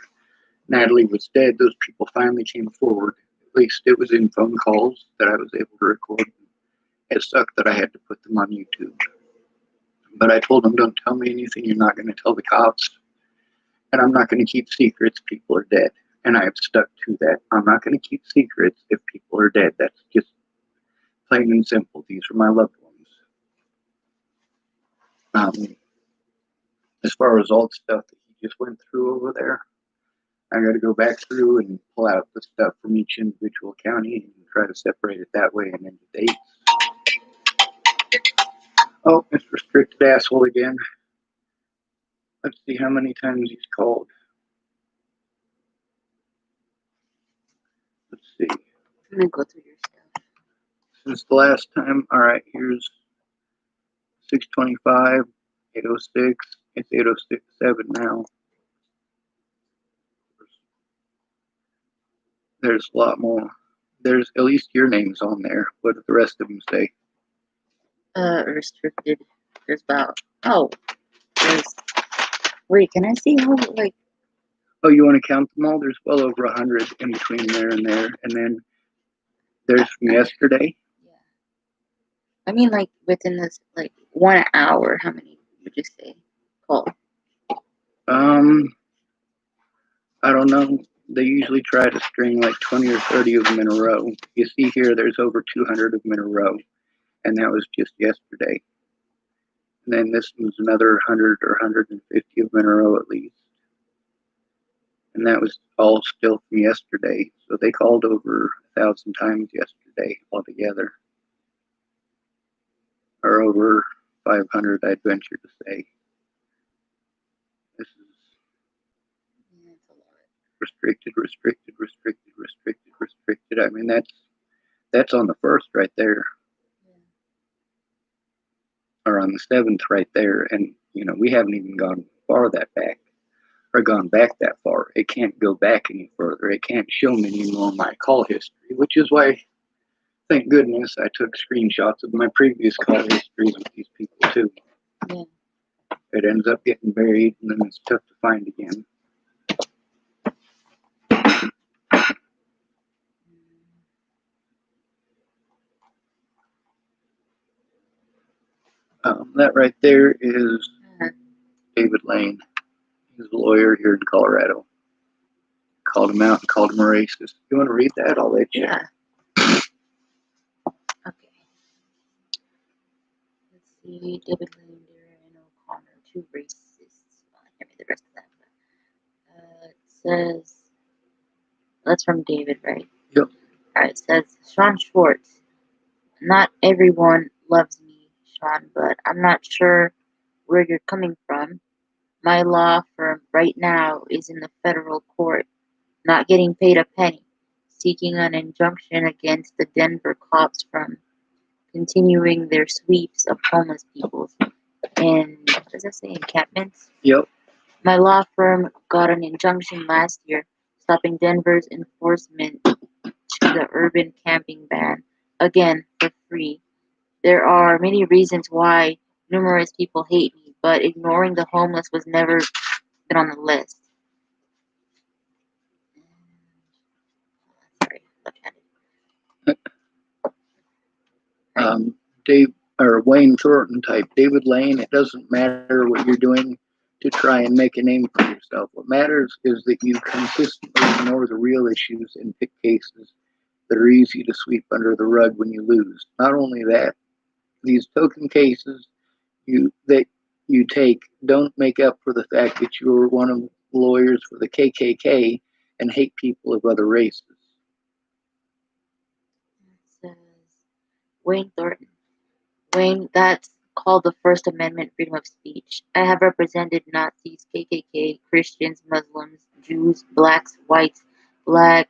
Natalie was dead, those people finally came forward. At least it was in phone calls that I was able to record. It sucked that I had to put them on YouTube. But I told them, don't tell me anything you're not going to tell the cops. And I'm not going to keep secrets. People are dead. And I have stuck to that. I'm not going to keep secrets if people are dead. That's just Plain and simple. These are my loved ones. As far as all the stuff that he just went through over there, I got to go back through and pull out the stuff from each individual county and try to separate it that way and into dates. Oh, Mr. Restricted Asshole again. Let's see how many times he's called. Let's see. Let me go through your stuff. Since the last time, all right, here's 625, 806. It's 806.7 now. There's a lot more. There's at least your name's on there. What do the rest of them say? Restricted. There's about, oh, there's, wait, can I see how, like, Oh, you want to count them all? There's well over 100 in between there and there. And then there's from yesterday. yeah. I mean, like, within this, like, 1 hour, how many would you say call? I don't know. They usually try to string like 20 or 30 of them in a row. You see here, there's over 200 of them in a row. And that was just yesterday. And then this one's another 100 or 150 of them in a row at least. And that was all still from yesterday. So they called over 1,000 times yesterday altogether. Or over 500, I'd venture to say. This is That's a lot. restricted, restricted, restricted, restricted, restricted. I mean, that's on the 1st right there. Yeah. Or on the 7th right there. And, you know, we haven't even gone far that back. Or gone back that far. It can't go back any further. It can't show me any more of my call history, which is why, thank goodness, I took screenshots of my previous call histories with these people too. Yeah. It ends up getting buried, and then it's tough to find again. That right there is David Lane. He's a lawyer here in Colorado. Called him out and called him a racist. You want to read that? I'll let you. Yeah. Okay. Let's see. David Linder and O'Connor, 2 racists. Well, I can't read the rest of that. But, it says, that's from David, right? Yep. Alright, it says, Sean Schwartz. Not everyone loves me, Sean, but I'm not sure where you're coming from. My law firm right now is in the federal court, not getting paid a penny, seeking an injunction against the Denver cops from continuing their sweeps of homeless people in, what does that say, encampments? Yep. My law firm got an injunction last year, stopping Denver's enforcement to the urban camping ban, again, for free. There are many reasons why numerous people hate me, but ignoring the homeless was never been on the list. Sorry, left-handed. Dave or Wayne Thornton type David Lane. It doesn't matter what you're doing to try and make a name for yourself. What matters is that you consistently ignore the real issues and pick cases that are easy to sweep under the rug when you lose. Not only that, these token cases that you take don't make up for the fact that you were one of the lawyers for the KKK and hate people of other races. It says Wayne Thornton. Wayne, that's called the First Amendment freedom of speech. I have represented Nazis, KKK, Christians, Muslims, Jews, blacks, whites, black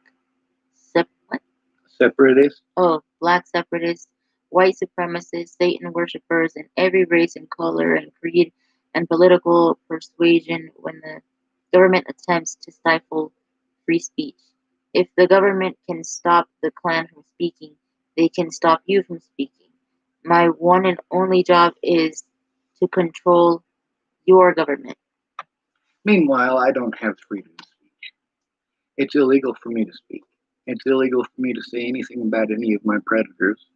Separatists? Oh, black separatists, white supremacists, Satan worshippers, and every race and color and creed and political persuasion when the government attempts to stifle free speech. If the government can stop the Klan from speaking, they can stop you from speaking. My one and only job is to control your government. Meanwhile, I don't have freedom of speech. It's illegal for me to speak. It's illegal for me to say anything about any of my predators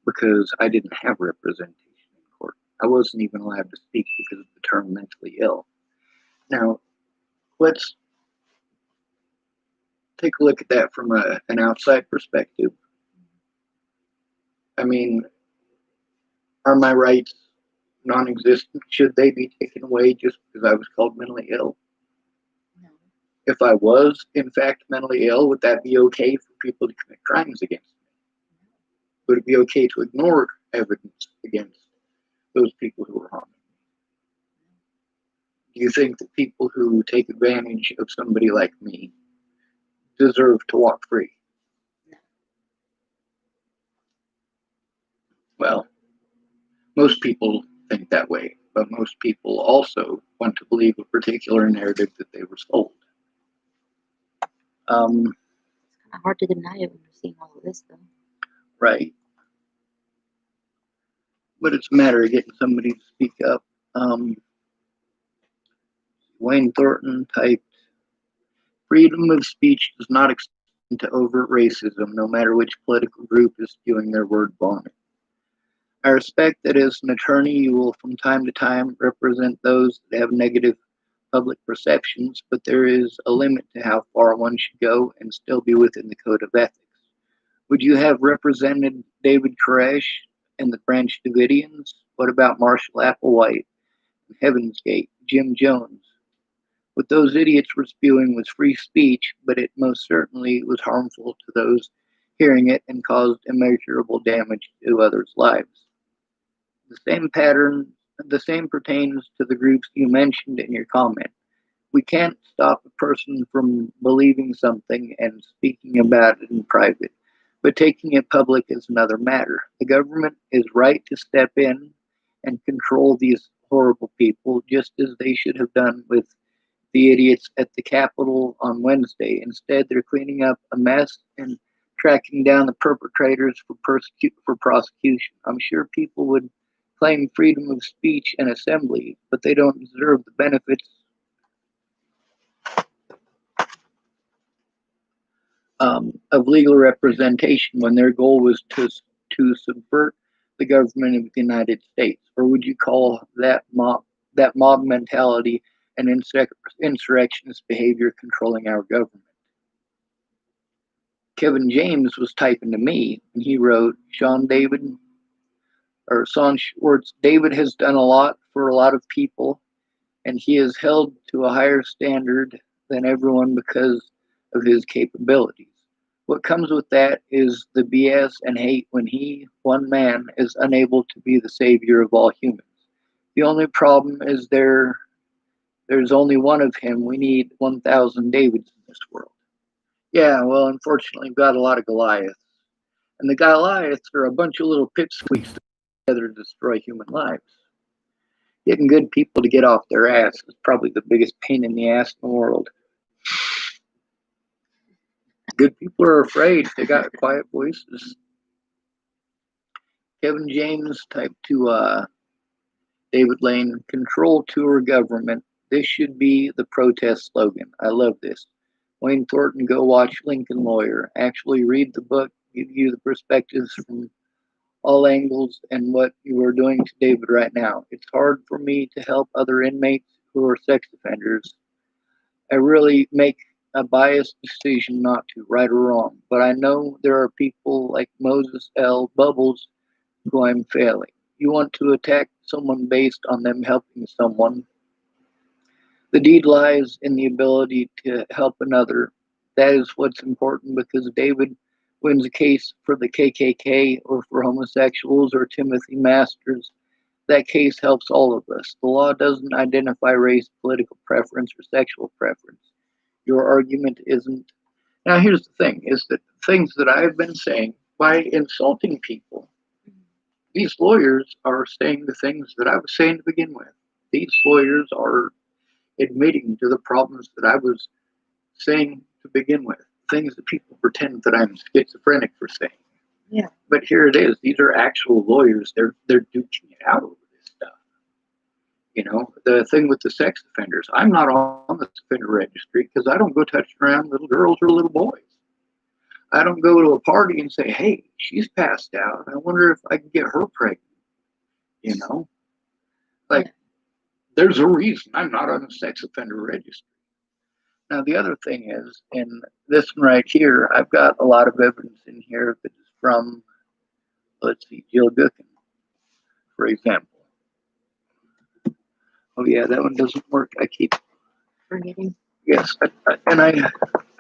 because I didn't have representation in court. I wasn't even allowed to speak because of the term mentally ill. Now, let's take a look at that from an outside perspective. I mean, are my rights non-existent? Should they be taken away just because I was called mentally ill? No. If I was, in fact, mentally ill, would that be okay for people to commit crimes against me? Would it be okay to ignore evidence against those people who are harming me? Do you think that people who take advantage of somebody like me deserve to walk free? No. Well, most people think that way, but most people also want to believe a particular narrative that they were sold. Um, It's kind of hard to deny it when you're seeing all of this, though. right. But it's a matter of getting somebody to speak up. Wayne Thornton typed, freedom of speech does not extend to overt racism, no matter which political group is spewing their word vomit. I respect that as an attorney, you will from time to time represent those that have negative public perceptions, but there is a limit to how far one should go and still be within the code of ethics. Would you have represented David Koresh and the Branch Davidians? What about Marshall Applewhite and Heaven's Gate, Jim Jones? What those idiots were spewing was free speech, but it most certainly was harmful to those hearing it and caused immeasurable damage to others' lives. The same pertains to the groups you mentioned in your comment. We can't stop a person from believing something and speaking about it in private, but taking it public is another matter. The government is right to step in and control these horrible people, just as they should have done with the idiots at the Capitol on Wednesday. Instead, they're cleaning up a mess and tracking down the perpetrators for prosecution. I'm sure people would claim freedom of speech and assembly, but they don't deserve the benefits of legal representation when their goal was to subvert the government of the United States. Or would you call that mob mentality and insurrectionist behavior controlling our government? Kevin James was typing to me, and he wrote, Sean Schwartz, David has done a lot for a lot of people, and he is held to a higher standard than everyone because of his capabilities. What comes with that is the BS and hate when he, one man, is unable to be the savior of all humans. The only problem is there's only one of him. We need 1,000 Davids in this world. Yeah, well, unfortunately, we've got a lot of Goliaths. And the Goliaths are a bunch of little pipsqueaks together to destroy human lives. Getting good people to get off their ass is probably the biggest pain in the ass in the world. Good people are afraid. They got quiet voices. Kevin James typed to David Lane, control tour government. This should be the protest slogan. I love this. Wayne Thornton, go watch Lincoln Lawyer. Actually read the book, give you the perspectives from all angles and what you are doing to David right now. It's hard for me to help other inmates who are sex offenders. I really make a biased decision not to, right or wrong, but I know there are people like Moses L. Bubbles who I'm failing. You want to attack someone based on them helping someone. The deed lies in the ability to help another. That is what's important because David wins a case for the KKK or for homosexuals or Timothy Masters. That case helps all of us. The law doesn't identify race, political preference, or sexual preference. Your argument isn't. Now, here's the thing is that things that I've been saying by insulting people, these lawyers are saying the things that I was saying to begin with. These lawyers are admitting to the problems that I was saying to begin with, things that people pretend that I'm schizophrenic for saying. Yeah. But here it is. These are actual lawyers. They're duking it out over this stuff. You know, the thing with the sex offenders, I'm not on the offender registry because I don't go touching around little girls or little boys. I don't go to a party and say, hey, she's passed out. I wonder if I can get her pregnant. You know, like Yeah. there's a reason I'm not on the sex offender registry. Now, the other thing is, in this one right here, I've got a lot of evidence in here that is from Let's see, Jill Gookin, for example. Oh yeah, that one doesn't work. I keep Forgetting. yes, and I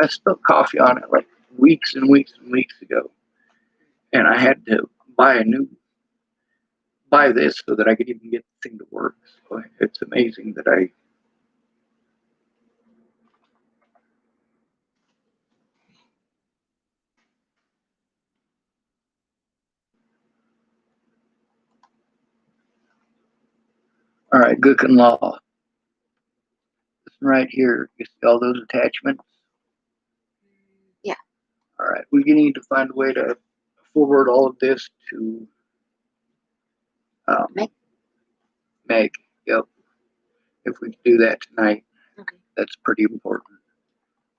spilled coffee on it like weeks and weeks and weeks ago, and I had to buy this so that I could even get the thing to work. So it's amazing that I. All right, Gookin Law. This one right here. You see all those attachments? Yeah. All right, we need to find a way to forward all of this to Meg? Meg. Yep. If we can do that tonight, Okay. that's pretty important.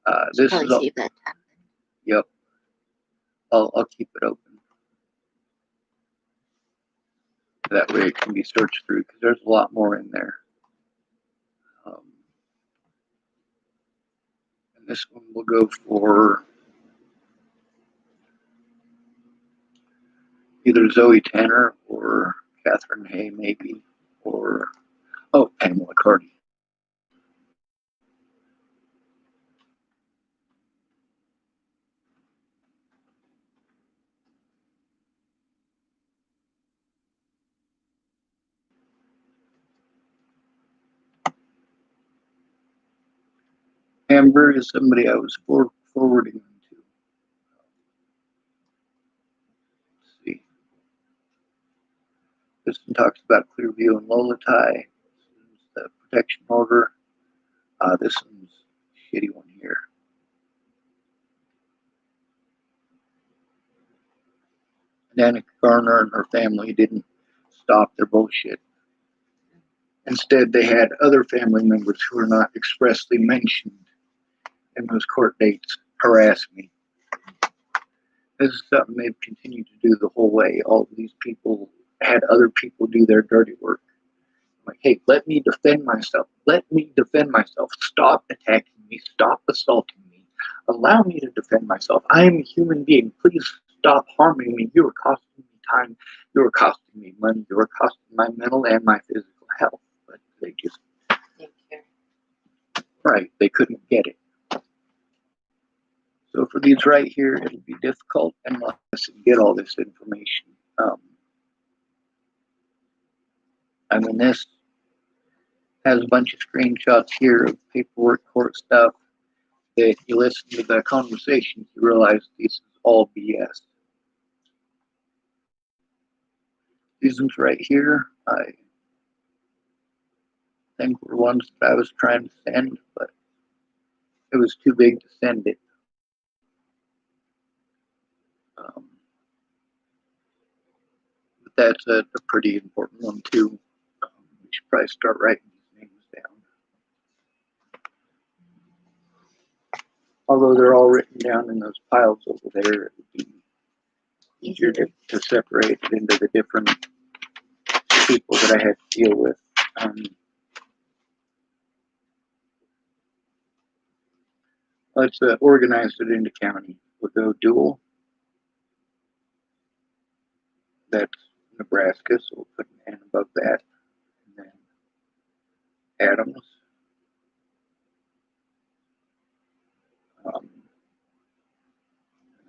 Should This probably is all, save that time. yep. I'll keep it open. That way it can be searched through because there's a lot more in there. And this one will go for either Zoe Tanner or Catherine Hay, maybe, or Pamela Cardi. Amber is somebody I was forwarding them to. Let's see. This one talks about Clearview and Lolatai. This is the protection order. This one's a shitty one here. Danica Garner and her family didn't stop their bullshit. Instead, they had other family members who were not expressly mentioned in those court dates harass me. This is something they've continued to do the whole way. All of these people had other people do their dirty work. I'm like, hey, let me defend myself. Let me defend myself. Stop attacking me. Stop assaulting me. Allow me to defend myself. I am a human being. Please stop harming me. You are costing me time. You are costing me money. You are costing my mental and my physical health. But they just, right, they couldn't get it. So for these right here, it'll be difficult unless you get all this information. This has a bunch of screenshots here of paperwork, court stuff. That you listen to the conversations, you realize this is all BS. These ones right here, I think were ones that I was trying to send, but it was too big to send it. But that's a pretty important one too. We should probably start writing these names down. Although they're all written down in those piles over there, it would be easier to separate it into the different people that I had to deal with. Let's organize it into county. We'll go dual. That's Nebraska, so we'll put an N above that. And then Adams.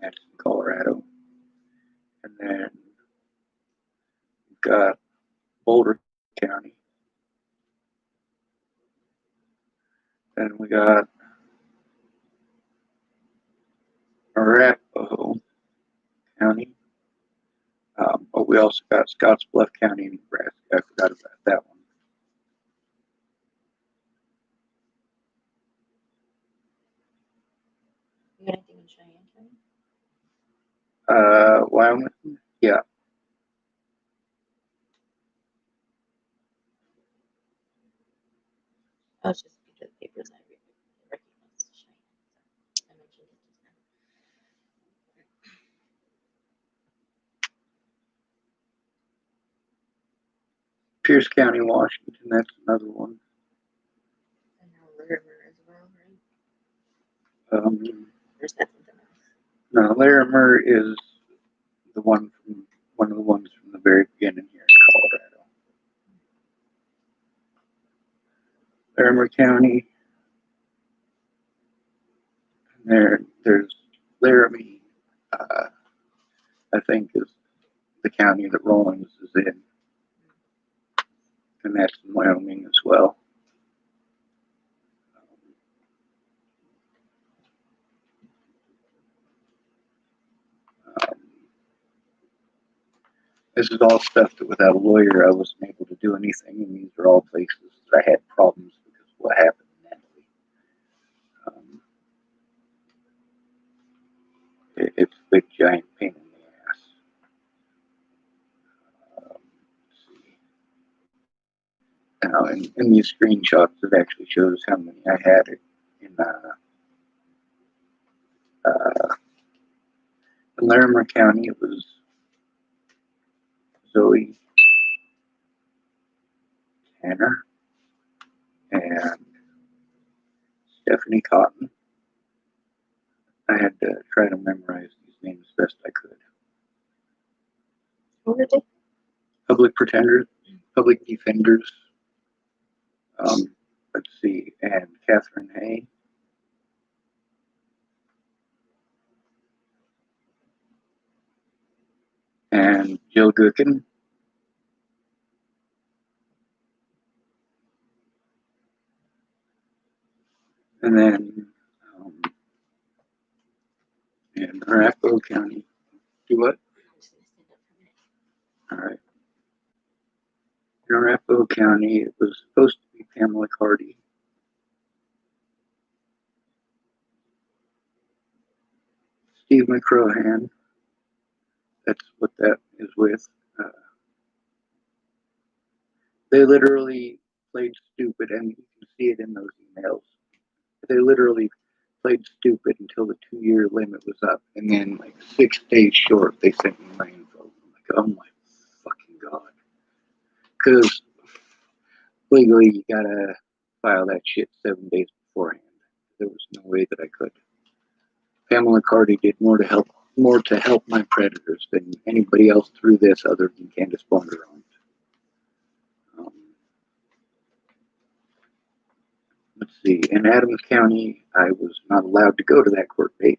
That's Colorado. And then we've got Boulder County. Then we got Arapahoe County. We also got Scottsbluff County in Nebraska. I forgot about that one. You got anything in Cheyenne County? Wyoming? Yeah. I was just because the papers I recognize Cheyenne. I mentioned it just now. Pierce County, Washington. That's another one. And now Larimer as well, right? Or is that something else? No, Larimer is the one from one of the ones from the very beginning here in Colorado. Larimer County. There's Laramie, I think, is the county that Rawlins is in, and that's in Wyoming as well. This is all stuff that without a lawyer I wasn't able to do anything, and these are all places that I had problems because of what happened in Natalie. It's a big giant pain in the ass. Let's see. Now, in these screenshots, it actually shows how many I had in Larimer County. It was Zoe, Tanner, and Stephanie Cotton. I had to try to memorize these names best I could. What were they? Public pretenders, public defenders. Let's see, and Catherine Hay. And Jill Gookin. And then in Arapahoe County. Do what? All right. In Arapahoe County, it was supposed to be Pamela Carty. Steve McCrohan. That's what that is with. They literally played stupid, and you can see it in those emails. They literally played stupid until the 2-year limit was up, and then like 6 days short, they sent me my info. I'm like, oh my fucking god! Because legally, you gotta file that shit 7 days beforehand. There was no way that I could. Pamela Carty did more to help my predators than anybody else through this, other than Candace Bondurant. Let's see. In Adams County, I was not allowed to go to that court date.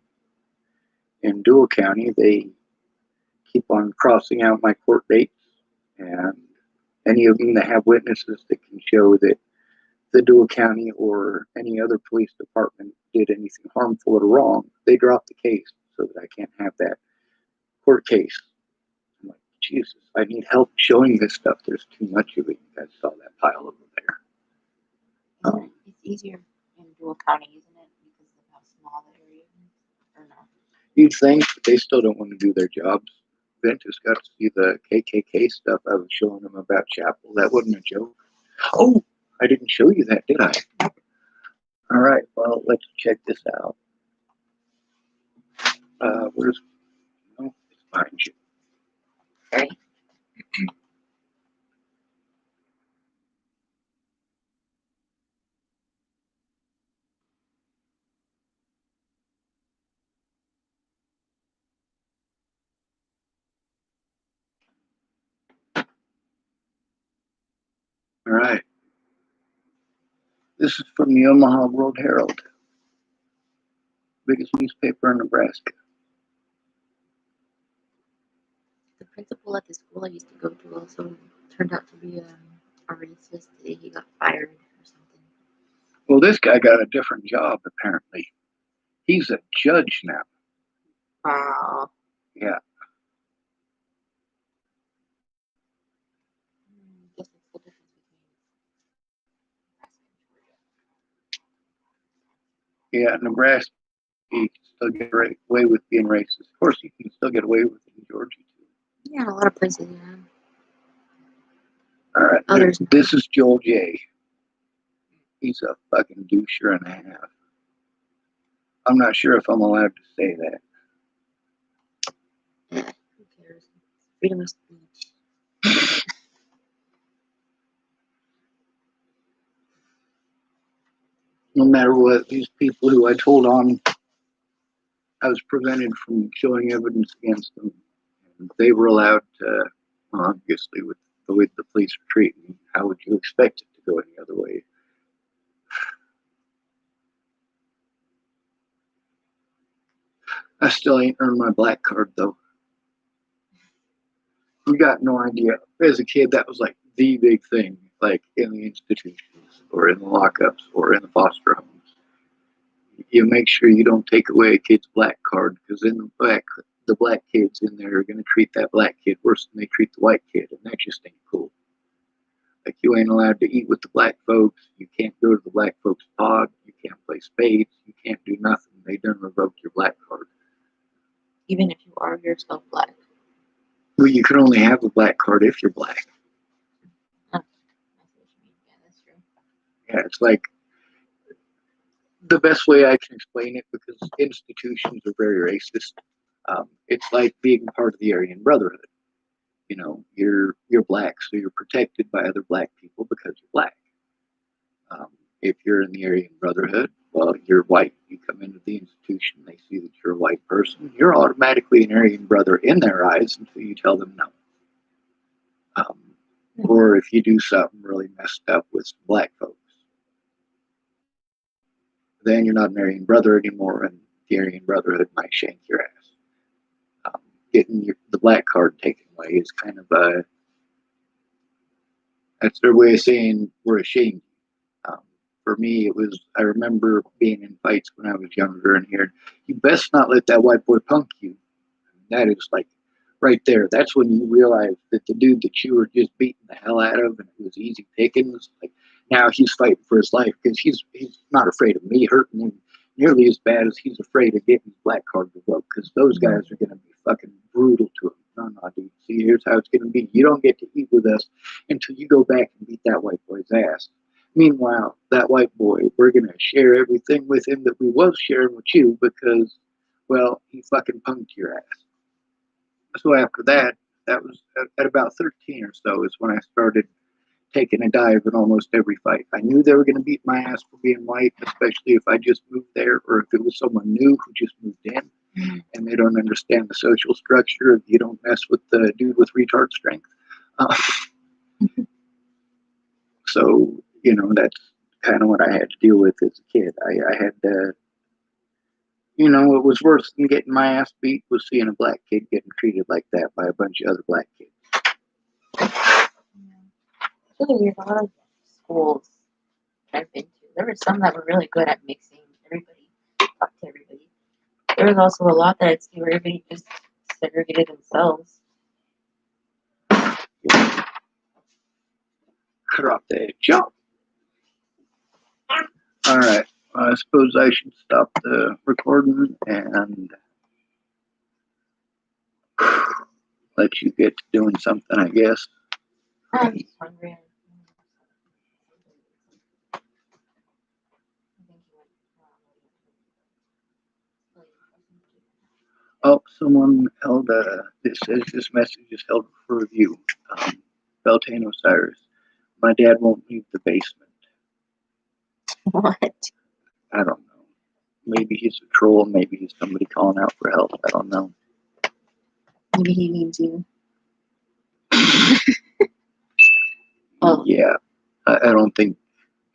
In Dual County, they keep on crossing out my court dates, and any of them that have witnesses that can show that the Dual County or any other police department did anything harmful or wrong, they drop the case so that I can't have that court case. I'm like, Jesus, I need help showing this stuff. There's too much of it. You guys saw that pile over there. It's easier in Dual County, isn't it? Because of how small the area is, or no? You'd think, but they still don't want to do their jobs. Ventus got to see the KKK stuff I was showing them about Chapel. That wasn't a joke. Oh, I didn't show you that, did I? All right, well, let's check this out. Where's, oh, it's behind you. Okay. All right. This is from the Omaha World Herald, biggest newspaper in Nebraska. The principal at the school I used to go to also turned out to be a racist. He got fired or something. Well, this guy got a different job, apparently. He's a judge now. Wow. Yeah. Guess that's the difference between Yeah, Nebraska, you can still get away with being racist. Of course, you can still get away with it in Georgia, too. Yeah, in a lot of places, yeah. All right. Others. This is Joel J. He's a fucking doucher and a half. I'm not sure if I'm allowed to say that. Who cares? Freedom of speech. No matter what, these people who I was prevented from showing evidence against them. they were allowed to, well, obviously, with the way the police were treating me, how would you expect it to go any other way? I still ain't earned my black card, though. You got no idea. As a kid, that was like the big thing, like in the institutions or in the lockups or in the foster homes. You make sure you don't take away a kid's black card, because in the black kids in there are going to treat that black kid worse than they treat the white kid, and that just ain't cool. Like, you ain't allowed to eat with the black folks. You can't go to the black folks' pod. You can't play spades. You can't do nothing. They done revoked your black card. Even if you are yourself black. Well, you can only have a black card if you're black. Oh, I see what you mean. Yeah, that's true. Yeah, it's like the best way I can explain it, because institutions are very racist. It's like being part of the Aryan Brotherhood. You know, you're black, so you're protected by other black people because you're black. If you're in the Aryan Brotherhood, well, you're white. You come into the institution, they see that you're a white person. You're automatically an Aryan brother in their eyes until you tell them no. Or if you do something really messed up with black folks, then you're not an Aryan brother anymore, and the Aryan Brotherhood might shank your ass. Getting the black card taken away is kind of that's their way of saying we're ashamed. For me, it was, I remember being in fights when I was younger and hearing, you best not let that white boy punk you. That is like right there. That's when you realize that the dude that you were just beating the hell out of and it was easy pickings, like now he's fighting for his life because he's not afraid of me hurting him nearly as bad as he's afraid of getting his black card revoked, because those guys are going to be fucking brutal to him. No, dude. See, here's how it's going to be. You don't get to eat with us until you go back and beat that white boy's ass. Meanwhile, that white boy, we're going to share everything with him that we was sharing with you because, well, he fucking punked your ass. So after that, that was at about 13 or so is when I started taking a dive in almost every fight. I knew they were going to beat my ass for being white, especially if I just moved there or if it was someone new who just moved in and they don't understand the social structure. You don't mess with the dude with retard strength. So, you know, that's kind of what I had to deal with as a kid. I had to, you know, what was worse than getting my ass beat was seeing a black kid getting treated like that by a bunch of other black kids. I feel like a lot of schools I've been to, there were some that were really good at mixing everybody, talk to everybody. There was also a lot that I'd see where everybody just segregated themselves. Drop that jump. All right. I suppose I should stop the recording and let you get to doing something, I guess. I'm just hungry. Oh, someone held this says this message is held for review. Beltane Osiris. My dad won't leave the basement. What? I don't know. Maybe he's a troll. Maybe he's somebody calling out for help. I don't know. Maybe he needs you. Oh. Yeah. I don't think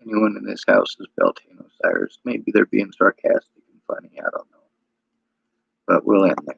anyone in this house is Beltane Osiris. Maybe they're being sarcastic and funny. I don't know. But we'll end this.